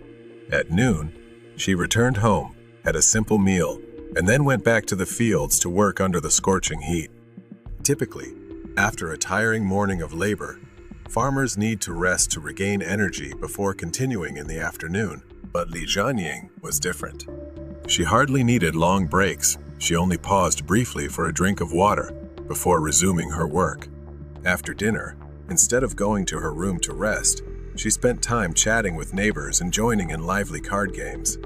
At noon, she returned home, had a simple meal, and then went back to the fields to work under the scorching heat. Typically, after a tiring morning of labor, farmers need to rest to regain energy before continuing in the afternoon, but Li Jianying was different. She hardly needed long breaks. She only paused briefly for a drink of water before resuming her work. After dinner, instead of going to her room to rest, she spent time chatting with neighbors and joining in lively card games.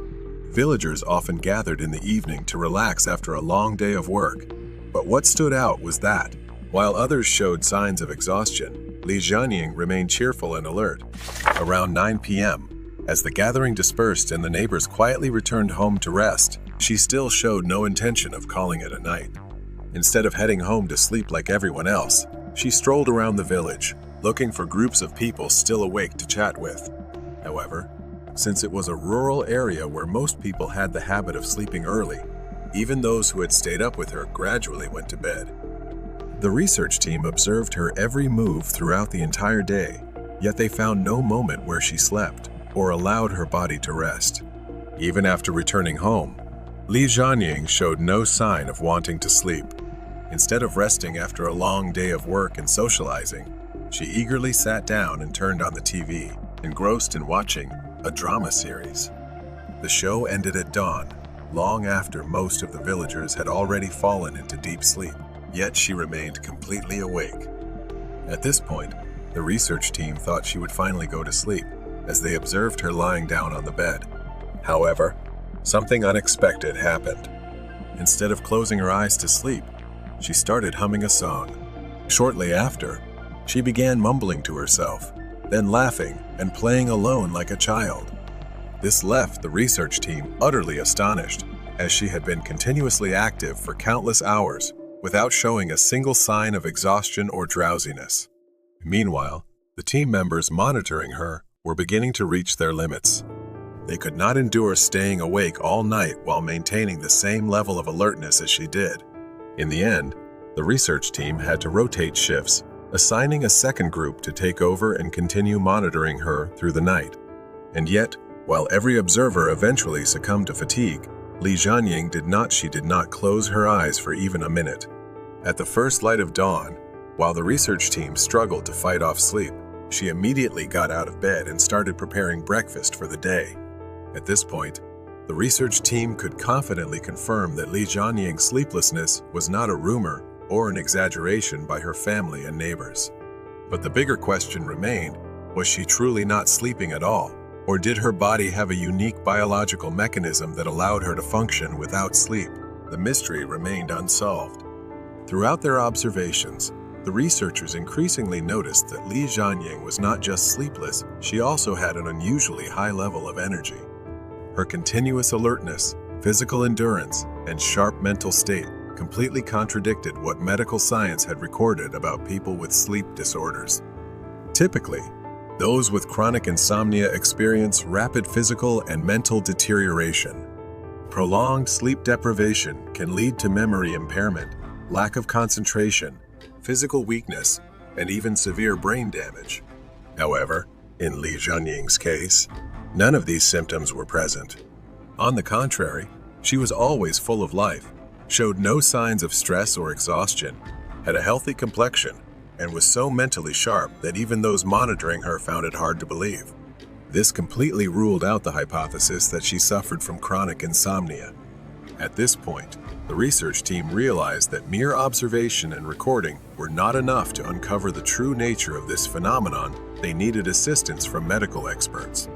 Villagers often gathered in the evening to relax after a long day of work. But what stood out was that, while others showed signs of exhaustion, Li Jianying remained cheerful and alert. Around 9 p.m., as the gathering dispersed and the neighbors quietly returned home to rest, she still showed no intention of calling it a night. Instead of heading home to sleep like everyone else, She strolled around the village, looking for groups of people still awake to chat with. However, since it was a rural area where most people had the habit of sleeping early, even those who had stayed up with her gradually went to bed. The research team observed her every move throughout the entire day, yet they found no moment where she slept or allowed her body to rest. Even after returning home, Li Jianying showed no sign of wanting to sleep. Instead of resting after a long day of work and socializing, she eagerly sat down and turned on the TV, engrossed in watching a drama series. The show ended at dawn, long after most of the villagers had already fallen into deep sleep, yet she remained completely awake. At this point, the research team thought she would finally go to sleep, as they observed her lying down on the bed. However, something unexpected happened. Instead of closing her eyes to sleep, she started humming a song. Shortly after, she began mumbling to herself, then laughing and playing alone like a child. This left the research team utterly astonished, as she had been continuously active for countless hours without showing a single sign of exhaustion or drowsiness. Meanwhile, the team members monitoring her were beginning to reach their limits. They could not endure staying awake all night while maintaining the same level of alertness as she did. In the end, the research team had to rotate shifts, assigning a second group to take over and continue monitoring her through the night. And yet, while every observer eventually succumbed to fatigue, Li Jianying did not close her eyes for even a minute. At the first light of dawn, while the research team struggled to fight off sleep, she immediately got out of bed and started preparing breakfast for the day. At this point, the research team could confidently confirm that Li Jianying's sleeplessness was not a rumor or an exaggeration by her family and neighbors. But the bigger question remained, was she truly not sleeping at all? Or did her body have a unique biological mechanism that allowed her to function without sleep? The mystery remained unsolved. Throughout their observations, the researchers increasingly noticed that Li Jianying was not just sleepless, she also had an unusually high level of energy. Her continuous alertness, physical endurance, and sharp mental state completely contradicted what medical science had recorded about people with sleep disorders. Typically, those with chronic insomnia experience rapid physical and mental deterioration. Prolonged sleep deprivation can lead to memory impairment, lack of concentration, physical weakness, and even severe brain damage. However, in Li Jianying's case, none of these symptoms were present. On the contrary, she was always full of life, showed no signs of stress or exhaustion, had a healthy complexion, and was so mentally sharp that even those monitoring her found it hard to believe. This completely ruled out the hypothesis that she suffered from chronic insomnia. At this point, the research team realized that mere observation and recording were not enough to uncover the true nature of this phenomenon. They needed assistance from medical experts.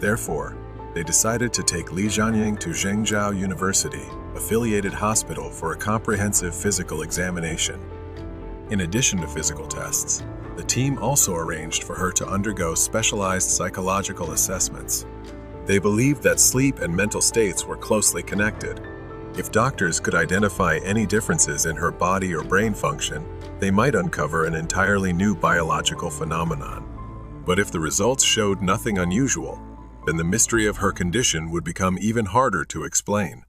Therefore, they decided to take Li Jianying to Zhengzhou University, affiliated hospital, for a comprehensive physical examination. In addition to physical tests, the team also arranged for her to undergo specialized psychological assessments. They believed that sleep and mental states were closely connected. If doctors could identify any differences in her body or brain function, they might uncover an entirely new biological phenomenon. But if the results showed nothing unusual, then the mystery of her condition would become even harder to explain.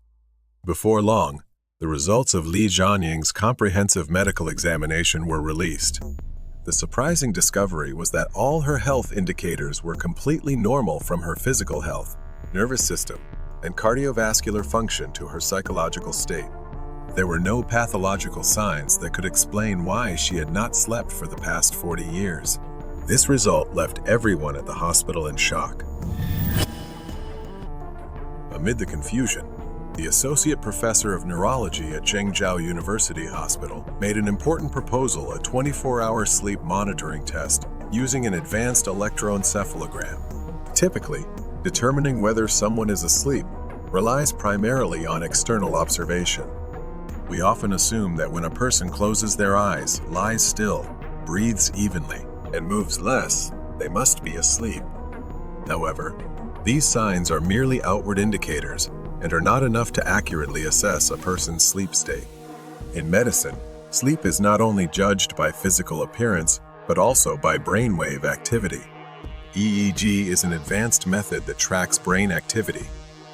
Before long, the results of Li Jianying's comprehensive medical examination were released. The surprising discovery was that all her health indicators were completely normal, from her physical health, nervous system, and cardiovascular function to her psychological state. There were no pathological signs that could explain why she had not slept for the past 40 years. This result left everyone at the hospital in shock. Amid the confusion, the associate professor of neurology at Zhengzhou University Hospital made an important proposal: a 24-hour sleep monitoring test using an advanced electroencephalogram. Typically, determining whether someone is asleep relies primarily on external observation. We often assume that when a person closes their eyes, lies still, breathes evenly, and moves less, they must be asleep. However, these signs are merely outward indicators and are not enough to accurately assess a person's sleep state. In medicine, Sleep is not only judged by physical appearance, but also by brainwave activity. EEG is an advanced method that tracks brain activity,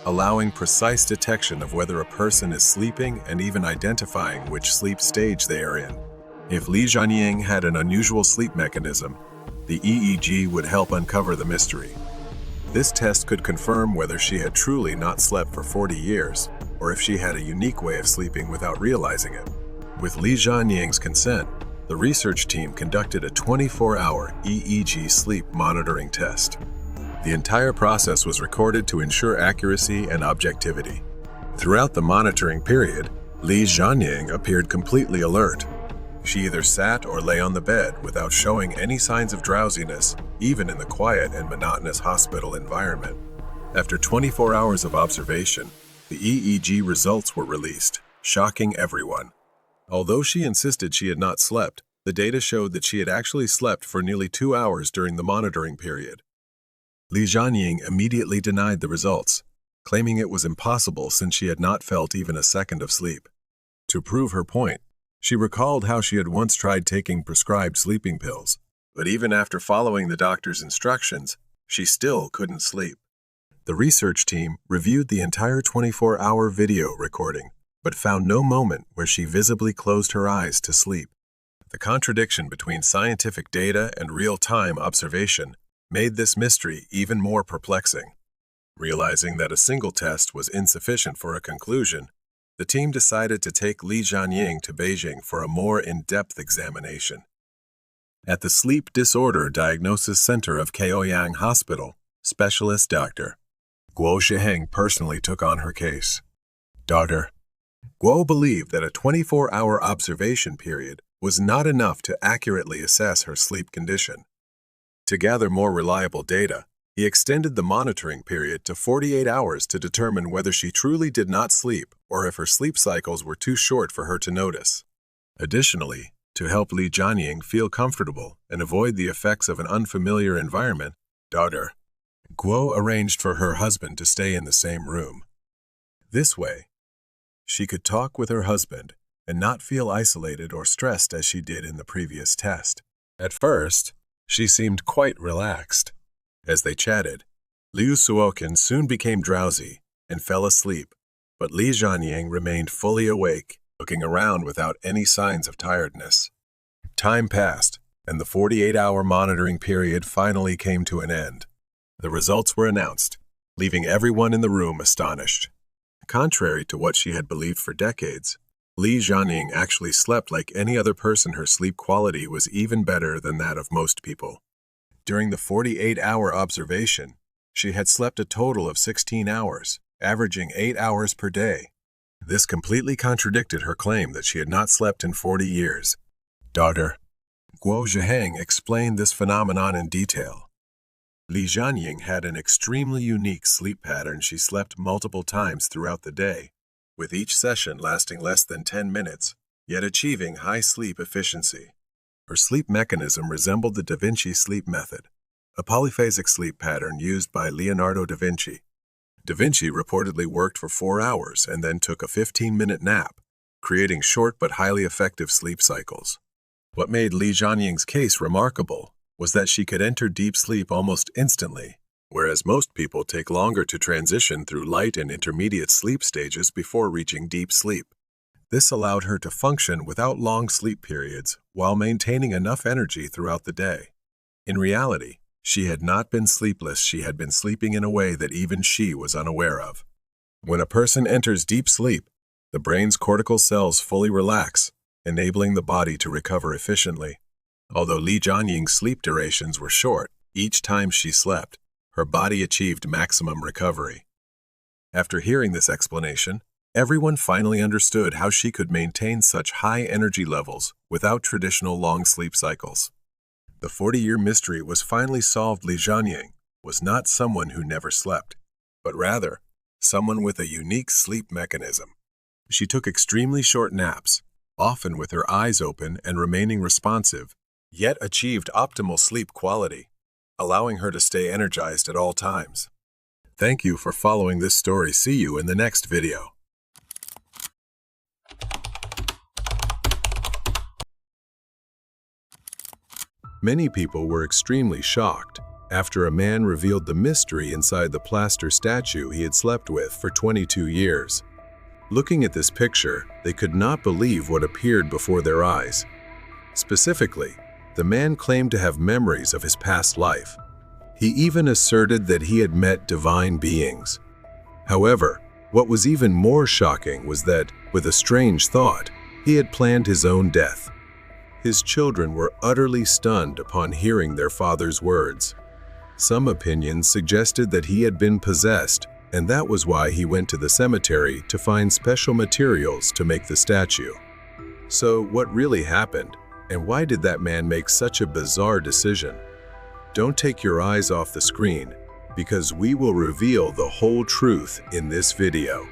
allowing precise detection of whether a person is sleeping and even identifying which sleep stage they are in. If Li Jianying had an unusual sleep mechanism, the EEG would help uncover the mystery. This test could confirm whether she had truly not slept for 40 years, or if she had a unique way of sleeping without realizing it. With Li Jianying's consent, the research team conducted a 24-hour EEG sleep monitoring test. The entire process was recorded to ensure accuracy and objectivity. Throughout the monitoring period, Li Jianying appeared completely alert. She either sat or lay on the bed without showing any signs of drowsiness, even in the quiet and monotonous hospital environment. After 24 hours of observation, the EEG results were released, shocking everyone. Although she insisted she had not slept, the data showed that she had actually slept for nearly 2 hours during the monitoring period. Li Jianying immediately denied the results, claiming it was impossible since she had not felt even a second of sleep. To prove her point, she recalled how she had once tried taking prescribed sleeping pills, but even after following the doctor's instructions, she still couldn't sleep. The research team reviewed the entire 24-hour video recording, but found no moment where she visibly closed her eyes to sleep. The contradiction between scientific data and real-time observation made this mystery even more perplexing. Realizing that a single test was insufficient for a conclusion, the team decided to take Li Jianying to Beijing for a more in-depth examination. At the Sleep Disorder Diagnosis Center of Chaoyang Hospital, specialist Dr. Guo Zhiheng personally took on her case. Dr. Guo believed that a 24-hour observation period was not enough to accurately assess her sleep condition. To gather more reliable data, he extended the monitoring period to 48 hours to determine whether she truly did not sleep or if her sleep cycles were too short for her to notice. Additionally, to help Li Jianying feel comfortable and avoid the effects of an unfamiliar environment, Dr. Guo arranged for her husband to stay in the same room. This way, she could talk with her husband and not feel isolated or stressed as she did in the previous test. At first, she seemed quite relaxed. As they chatted, Liu Suokin soon became drowsy and fell asleep, but Li Jianying remained fully awake, looking around without any signs of tiredness. Time passed, and the 48-hour monitoring period finally came to an end. The results were announced, leaving everyone in the room astonished. Contrary to what she had believed for decades, Li Jianying actually slept like any other person. Her sleep quality was even better than that of most people. During the 48-hour observation, she had slept a total of 16 hours, averaging 8 hours per day. This completely contradicted her claim that she had not slept in 40 years. Dr. Guo Zhiheng explained this phenomenon in detail. Li Jianying had an extremely unique sleep pattern. She slept multiple times throughout the day, with each session lasting less than 10 minutes, yet achieving high sleep efficiency. Her sleep mechanism resembled the Da Vinci sleep method, a polyphasic sleep pattern used by Leonardo da Vinci. Da Vinci reportedly worked for 4 hours and then took a 15-minute nap, creating short but highly effective sleep cycles. What made Li Jianying's case remarkable was that she could enter deep sleep almost instantly, whereas most people take longer to transition through light and intermediate sleep stages before reaching deep sleep. This allowed her to function without long sleep periods while maintaining enough energy throughout the day. In reality, she had not been sleepless. She had been sleeping in a way that even she was unaware of. When a person enters deep sleep, the brain's cortical cells fully relax, enabling the body to recover efficiently. Although Li Jianying's sleep durations were short, each time she slept, her body achieved maximum recovery. After hearing this explanation, everyone finally understood how she could maintain such high energy levels without traditional long sleep cycles. The 40-year mystery was finally solved. Li Jianying was not someone who never slept, but rather someone with a unique sleep mechanism. She took extremely short naps, often with her eyes open and remaining responsive, yet achieved optimal sleep quality, allowing her to stay energized at all times. Thank you for following this story. See you in the next video. Many people were extremely shocked after a man revealed the mystery inside the plaster statue he had slept with for 22 years. Looking at this picture, they could not believe what appeared before their eyes. Specifically, the man claimed to have memories of his past life. He even asserted that he had met divine beings. However, what was even more shocking was that, with a strange thought, he had planned his own death. His children were utterly stunned upon hearing their father's words. Some opinions suggested that he had been possessed, and that was why he went to the cemetery to find special materials to make the statue. So, what really happened, and why did that man make such a bizarre decision? Don't take your eyes off the screen, because we will reveal the whole truth in this video.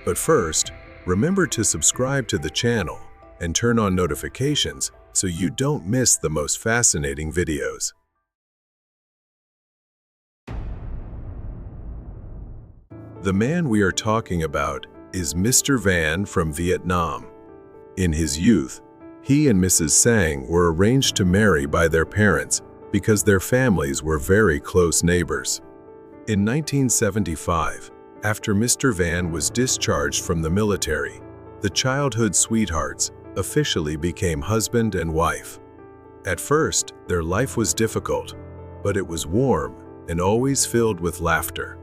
But first, remember to subscribe to the channel and turn on notifications so you don't miss the most fascinating videos. The man we are talking about is Mr. Van from Vietnam. In his youth, he and Mrs. Sang were arranged to marry by their parents because their families were very close neighbors. In 1975, after Mr. Van was discharged from the military, the childhood sweethearts officially became husband and wife. At first, their life was difficult, but it was warm and always filled with laughter.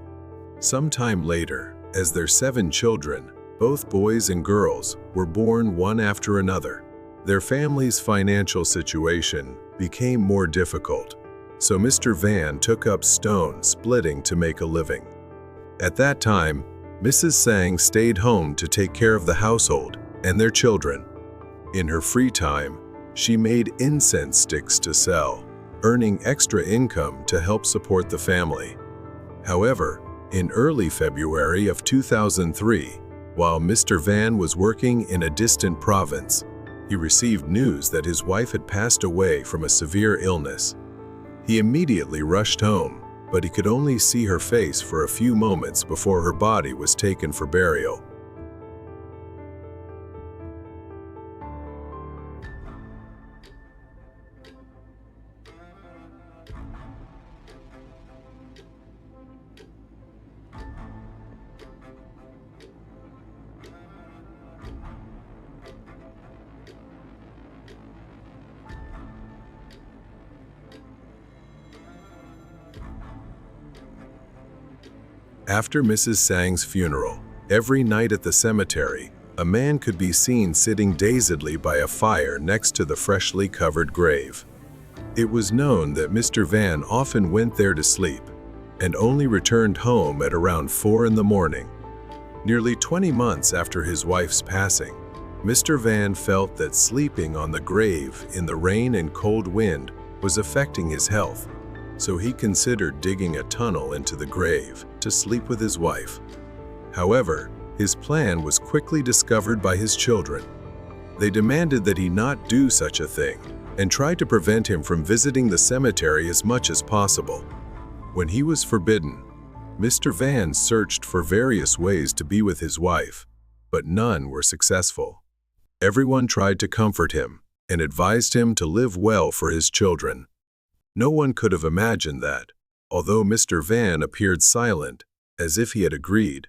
Sometime later, as their 7 children, both boys and girls, were born one after another, their family's financial situation became more difficult, so Mr. Van took up stone splitting to make a living. At that time, Mrs. Sang stayed home to take care of the household and their children. In her free time, she made incense sticks to sell, earning extra income to help support the family. However, in early February of 2003, while Mr. Van was working in a distant province, he received news that his wife had passed away from a severe illness. He immediately rushed home, but he could only see her face for a few moments before her body was taken for burial. After Mrs. Sang's funeral, every night at the cemetery, a man could be seen sitting dazedly by a fire next to the freshly covered grave. It was known that Mr. Van often went there to sleep and only returned home at around 4 in the morning. Nearly 20 months after his wife's passing, Mr. Van felt that sleeping on the grave in the rain and cold wind was affecting his health, so he considered digging a tunnel into the grave to sleep with his wife. However, his plan was quickly discovered by his children. They demanded that he not do such a thing and tried to prevent him from visiting the cemetery as much as possible. When he was forbidden, Mr. Van searched for various ways to be with his wife, but none were successful. Everyone tried to comfort him and advised him to live well for his children. No one could have imagined that, although Mr. Van appeared silent, as if he had agreed,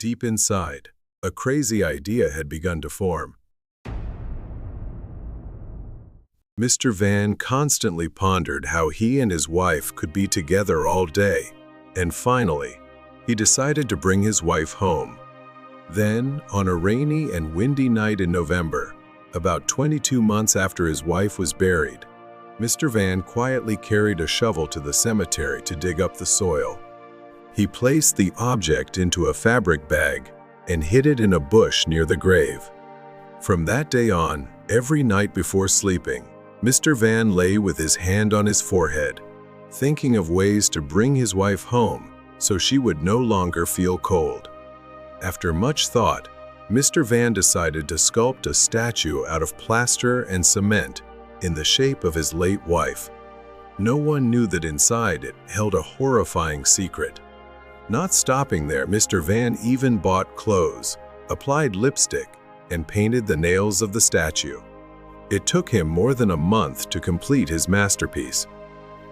deep inside, a crazy idea had begun to form. Mr. Van constantly pondered how he and his wife could be together all day, and finally, he decided to bring his wife home. Then, on a rainy and windy night in November, about 22 months after his wife was buried, Mr. Van quietly carried a shovel to the cemetery to dig up the soil. He placed the object into a fabric bag and hid it in a bush near the grave. From that day on, every night before sleeping, Mr. Van lay with his hand on his forehead, thinking of ways to bring his wife home so she would no longer feel cold. After much thought, Mr. Van decided to sculpt a statue out of plaster and cement in the shape of his late wife. No one knew that inside it held a horrifying secret. Not stopping there, Mr. Van even bought clothes, applied lipstick, and painted the nails of the statue. It took him more than a month to complete his masterpiece.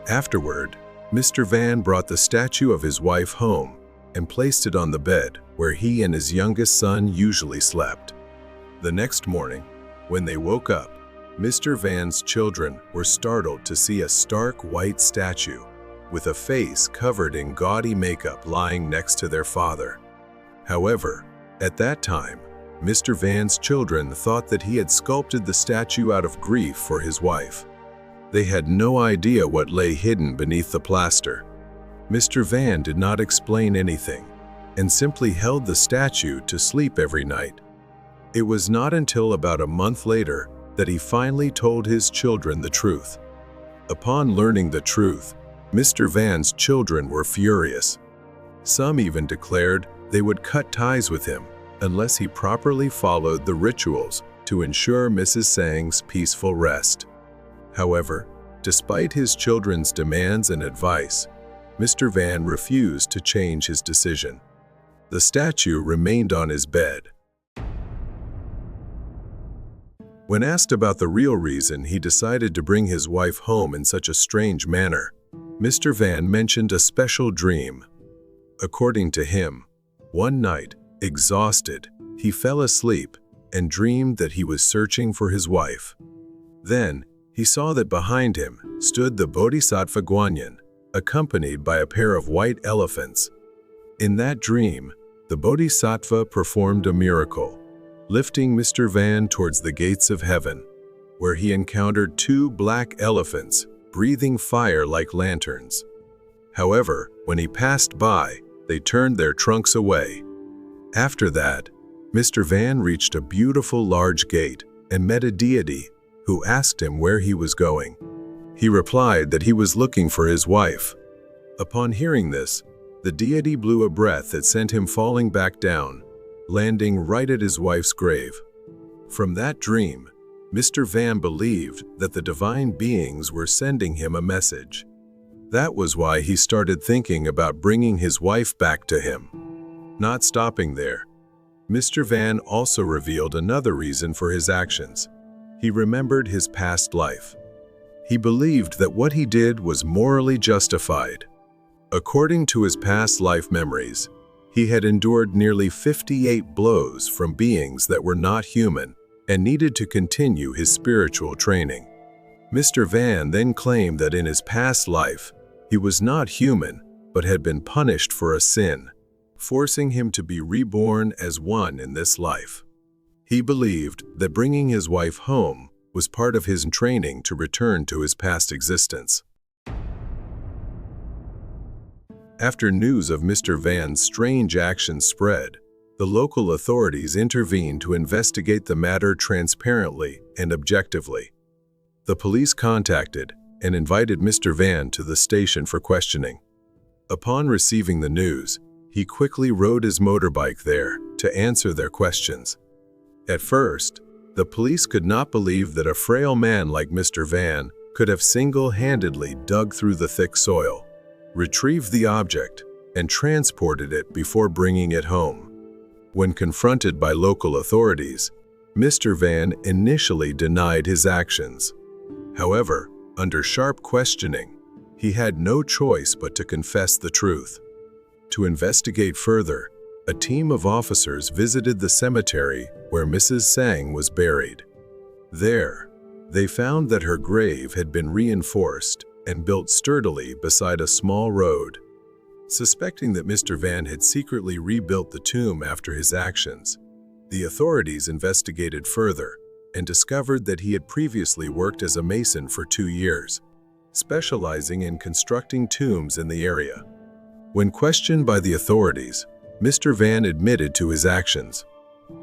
Afterward, Mr. Van brought the statue of his wife home and placed it on the bed where he and his youngest son usually slept. The next morning, when they woke up, Mr. Van's children were startled to see a stark white statue with a face covered in gaudy makeup lying next to their father. However, at that time, Mr. Van's children thought that he had sculpted the statue out of grief for his wife. They had no idea what lay hidden beneath the plaster. Mr. Van did not explain anything and simply held the statue to sleep every night. It was not until about a month later that he finally told his children the truth. Upon learning the truth, Mr. Van's children were furious. Some even declared they would cut ties with him unless he properly followed the rituals to ensure Mrs. Tsang's peaceful rest. However, despite his children's demands and advice, Mr. Van refused to change his decision. The statue remained on his bed. When asked about the real reason he decided to bring his wife home in such a strange manner, Mr. Van mentioned a special dream. According to him, one night, exhausted, he fell asleep and dreamed that he was searching for his wife. Then, he saw that behind him stood the Bodhisattva Guanyin, accompanied by a pair of white elephants. In that dream, the Bodhisattva performed a miracle, lifting Mr. Van towards the gates of heaven, where he encountered two black elephants breathing fire like lanterns. However, when he passed by, they turned their trunks away. After that, Mr. Van reached a beautiful large gate and met a deity who asked him where he was going. He replied that he was looking for his wife. Upon hearing this, the deity blew a breath that sent him falling back down, landing right at his wife's grave. From that dream, Mr. Van believed that the divine beings were sending him a message. That was why he started thinking about bringing his wife back to him. Not stopping there, Mr. Van also revealed another reason for his actions. He remembered his past life. He believed that what he did was morally justified. According to his past life memories, he had endured nearly 58 blows from beings that were not human and needed to continue his spiritual training. Mr. Van then claimed that in his past life, he was not human but had been punished for a sin, forcing him to be reborn as one in this life. He believed that bringing his wife home was part of his training to return to his past existence. After news of Mr. Van's strange actions spread, the local authorities intervened to investigate the matter transparently and objectively. The police contacted and invited Mr. Van to the station for questioning. Upon receiving the news, he quickly rode his motorbike there to answer their questions. At first, the police could not believe that a frail man like Mr. Van could have single-handedly dug through the thick soil, retrieved the object, and transported it before bringing it home. When confronted by local authorities, Mr. Van initially denied his actions. However, under sharp questioning, he had no choice but to confess the truth. To investigate further, a team of officers visited the cemetery where Mrs. Tsang was buried. There, they found that her grave had been reinforced and built sturdily beside a small road. Suspecting that Mr. Van had secretly rebuilt the tomb after his actions, the authorities investigated further and discovered that he had previously worked as a mason for 2 years, specializing in constructing tombs in the area. When questioned by the authorities, Mr. Van admitted to his actions.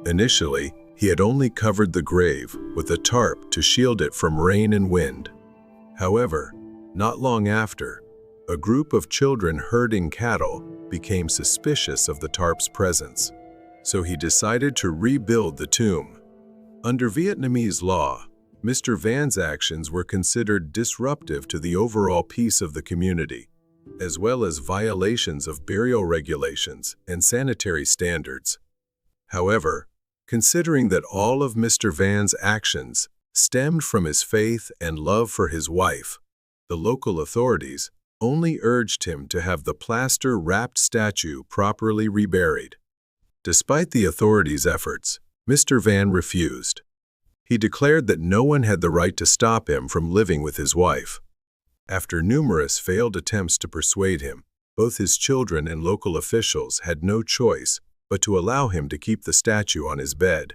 Initially, he had only covered the grave with a tarp to shield it from rain and wind. However, not long after, a group of children herding cattle became suspicious of the tarp's presence, so he decided to rebuild the tomb. Under Vietnamese law, Mr. Van's actions were considered disruptive to the overall peace of the community, as well as violations of burial regulations and sanitary standards. However, considering that all of Mr. Van's actions stemmed from his faith and love for his wife. The local authorities only urged him to have the plaster-wrapped statue properly reburied. Despite the authorities' efforts, Mr. Van refused. He declared that no one had the right to stop him from living with his wife. After numerous failed attempts to persuade him, both his children and local officials had no choice but to allow him to keep the statue on his bed.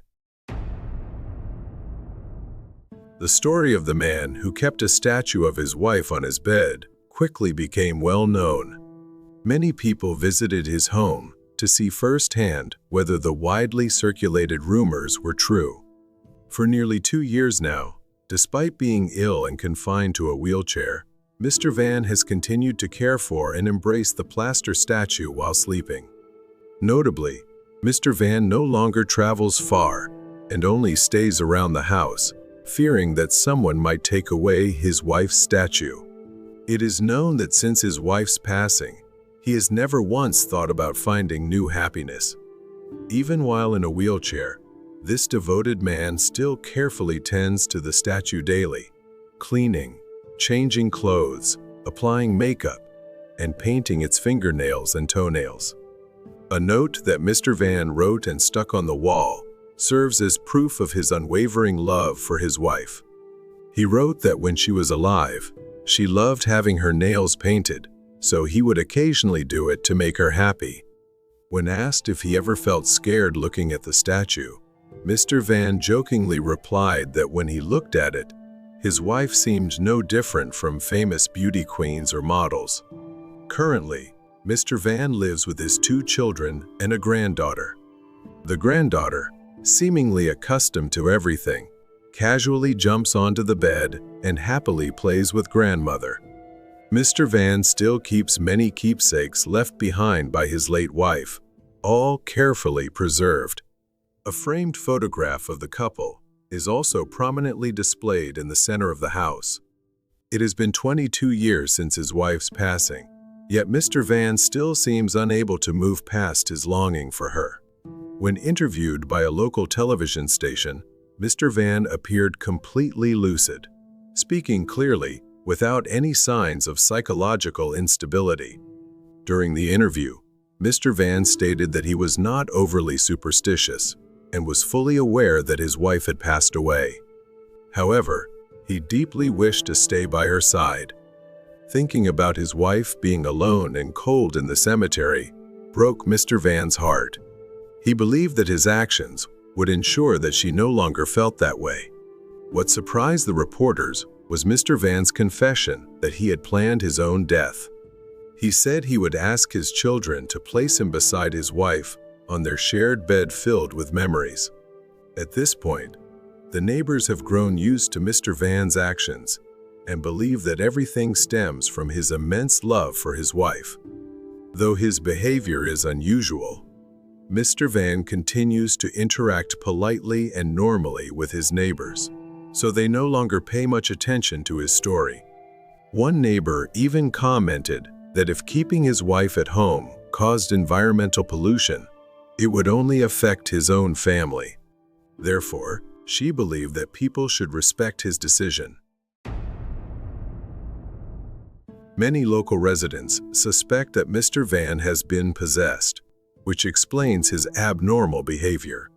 The story of the man who kept a statue of his wife on his bed quickly became well known. Many people visited his home to see firsthand whether the widely circulated rumors were true. For nearly 2 years now, despite being ill and confined to a wheelchair, Mr. Van has continued to care for and embrace the plaster statue while sleeping. Notably, Mr. Van no longer travels far and only stays around the house, fearing that someone might take away his wife's statue. It is known that since his wife's passing, he has never once thought about finding new happiness. Even while in a wheelchair, this devoted man still carefully tends to the statue daily, cleaning, changing clothes, applying makeup, and painting its fingernails and toenails. A note that Mr. Van wrote and stuck on the wall serves as proof of his unwavering love for his wife. He wrote that when she was alive, she loved having her nails painted, so he would occasionally do it to make her happy. When asked if he ever felt scared looking at the statue, Mr. Van jokingly replied that when he looked at it, his wife seemed no different from famous beauty queens or models. Currently, Mr. Van lives with his 2 children and a granddaughter. The granddaughter, seemingly accustomed to everything, casually jumps onto the bed and happily plays with grandmother. Mr. Van still keeps many keepsakes left behind by his late wife, all carefully preserved. A framed photograph of the couple is also prominently displayed in the center of the house. It has been 22 years since his wife's passing, yet Mr. Van still seems unable to move past his longing for her. When interviewed by a local television station, Mr. Van appeared completely lucid, speaking clearly without any signs of psychological instability. During the interview, Mr. Van stated that he was not overly superstitious and was fully aware that his wife had passed away. However, he deeply wished to stay by her side. Thinking about his wife being alone and cold in the cemetery broke Mr. Van's heart. He believed that his actions would ensure that she no longer felt that way. What surprised the reporters was Mr. Van's confession that he had planned his own death. He said he would ask his children to place him beside his wife on their shared bed filled with memories. At this point, the neighbors have grown used to Mr. Van's actions and believe that everything stems from his immense love for his wife. Though his behavior is unusual, Mr. Van continues to interact politely and normally with his neighbors, so they no longer pay much attention to his story. One neighbor even commented that if keeping his wife at home caused environmental pollution, it would only affect his own family. Therefore, she believed that people should respect his decision. Many local residents suspect that Mr. Van has been possessed, which explains his abnormal behavior.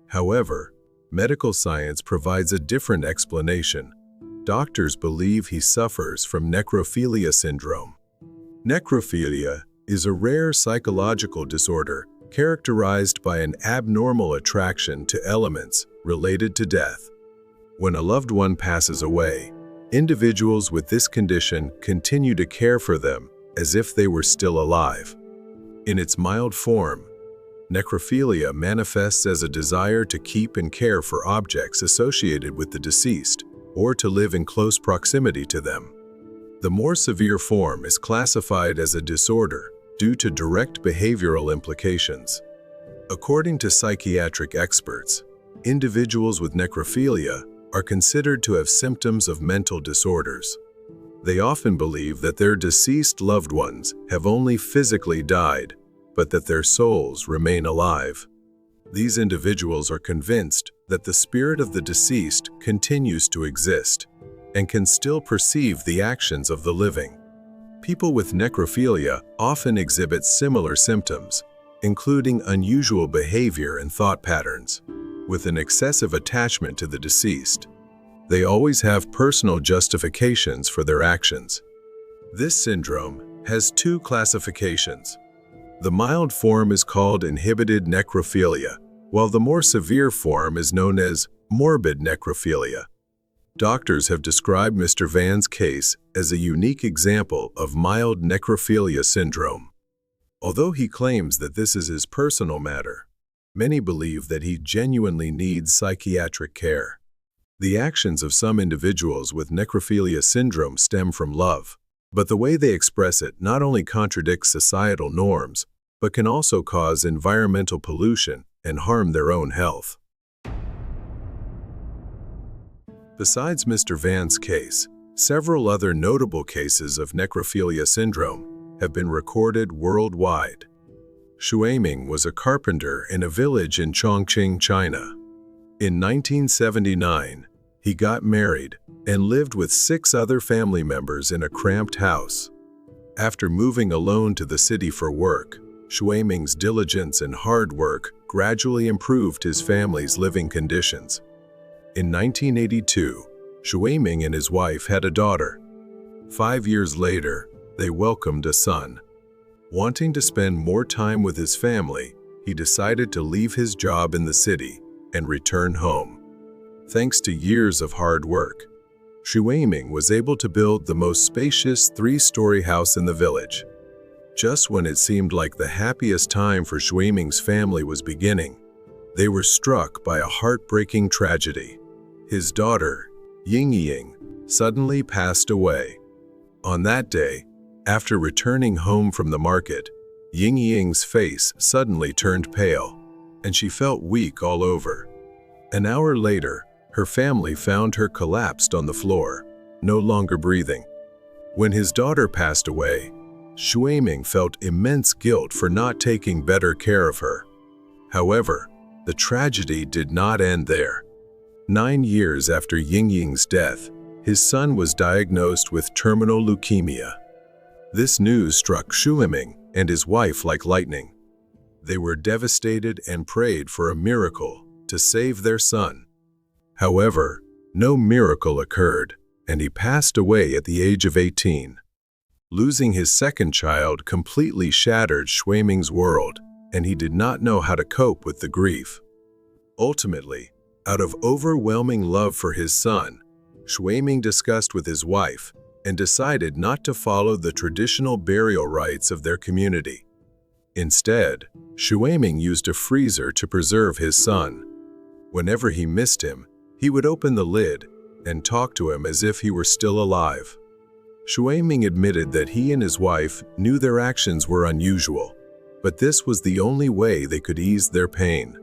However, medical science provides a different explanation. Doctors believe he suffers from necrophilia syndrome. Necrophilia is a rare psychological disorder characterized by an abnormal attraction to elements related to death. When a loved one passes away, individuals with this condition continue to care for them as if they were still alive. In its mild form, necrophilia manifests as a desire to keep and care for objects associated with the deceased or to live in close proximity to them. The more severe form is classified as a disorder due to direct behavioral implications. According to psychiatric experts, individuals with necrophilia are considered to have symptoms of mental disorders. They often believe that their deceased loved ones have only physically died, but that their souls remain alive. These individuals are convinced that the spirit of the deceased continues to exist and can still perceive the actions of the living. People with necrophilia often exhibit similar symptoms, including unusual behavior and thought patterns, with an excessive attachment to the deceased. They always have personal justifications for their actions. This syndrome has two classifications. The mild form is called inhibited necrophilia, while the more severe form is known as morbid necrophilia. Doctors have described Mr. Van's case as a unique example of mild necrophilia syndrome. Although he claims that this is his personal matter, many believe that he genuinely needs psychiatric care. The actions of some individuals with necrophilia syndrome stem from love, but the way they express it not only contradicts societal norms, but can also cause environmental pollution and harm their own health. Besides Mr. Van's case, several other notable cases of necrophilia syndrome have been recorded worldwide. Shuaiming was a carpenter in a village in Chongqing, China. In 1979, he got married and lived with 6 other family members in a cramped house. After moving alone to the city for work, Shuaiming's diligence and hard work gradually improved his family's living conditions. In 1982, Shuaiming and his wife had a daughter. 5 years later, they welcomed a son. Wanting to spend more time with his family, he decided to leave his job in the city and return home. Thanks to years of hard work, Shuaiming was able to build the most spacious 3-story house in the village. Just when it seemed like the happiest time for Shuaiming's family was beginning, they were struck by a heartbreaking tragedy. His daughter, Yingying, suddenly passed away. On that day, after returning home from the market, Yingying's face suddenly turned pale, and she felt weak all over. An hour later, her family found her collapsed on the floor, no longer breathing. When his daughter passed away, Shuaiming felt immense guilt for not taking better care of her. However, the tragedy did not end there. 9 years after Yingying's death, his son was diagnosed with terminal leukemia. This news struck Shuaiming and his wife like lightning. They were devastated and prayed for a miracle to save their son. However, no miracle occurred, and he passed away at the age of 18. Losing his second child completely shattered Shuaiming's world, and he did not know how to cope with the grief. Ultimately, out of overwhelming love for his son, Shuaiming discussed with his wife and decided not to follow the traditional burial rites of their community. Instead, Shuaiming used a freezer to preserve his son. Whenever he missed him, he would open the lid and talk to him as if he were still alive. Shuaiming admitted that he and his wife knew their actions were unusual, but this was the only way they could ease their pain.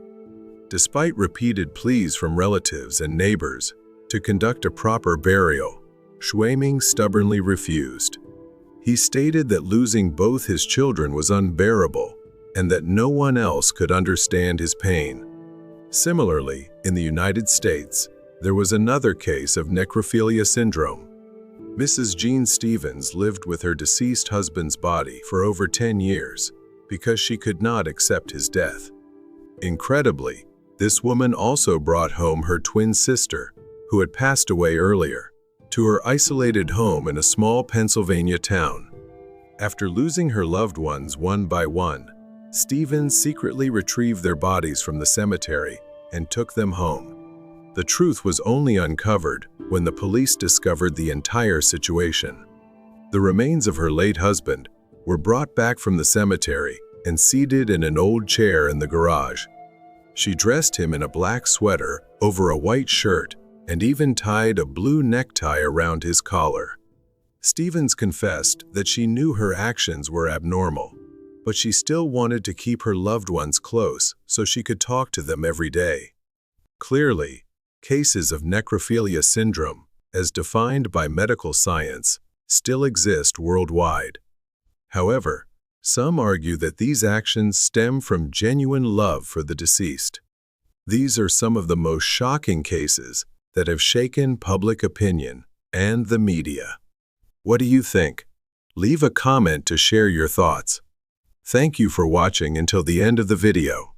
Despite repeated pleas from relatives and neighbors to conduct a proper burial, Shuaiming stubbornly refused. He stated that losing both his children was unbearable and that no one else could understand his pain. Similarly, in the United States, there was another case of necrophilia syndrome. Mrs. Jean Stevens lived with her deceased husband's body for over 10 years because she could not accept his death. Incredibly, this woman also brought home her twin sister, who had passed away earlier, to her isolated home in a small Pennsylvania town. After losing her loved ones one by one, Stevens secretly retrieved their bodies from the cemetery and took them home. The truth was only uncovered when the police discovered the entire situation. The remains of her late husband were brought back from the cemetery and seated in an old chair in the garage. She dressed him in a black sweater over a white shirt and even tied a blue necktie around his collar. Stevens confessed that she knew her actions were abnormal, but she still wanted to keep her loved ones close so she could talk to them every day. Clearly, cases of necrophilia syndrome, as defined by medical science, still exist worldwide. However, Some argue that these actions stem from genuine love for the deceased. These are some of the most shocking cases that have shaken public opinion and the media. What do you think? Leave a comment to share your thoughts. Thank you for watching until the end of the video.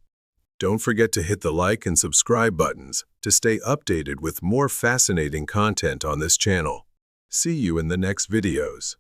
Don't forget to hit the like and subscribe buttons to stay updated with more fascinating content on this channel. See you in the next videos.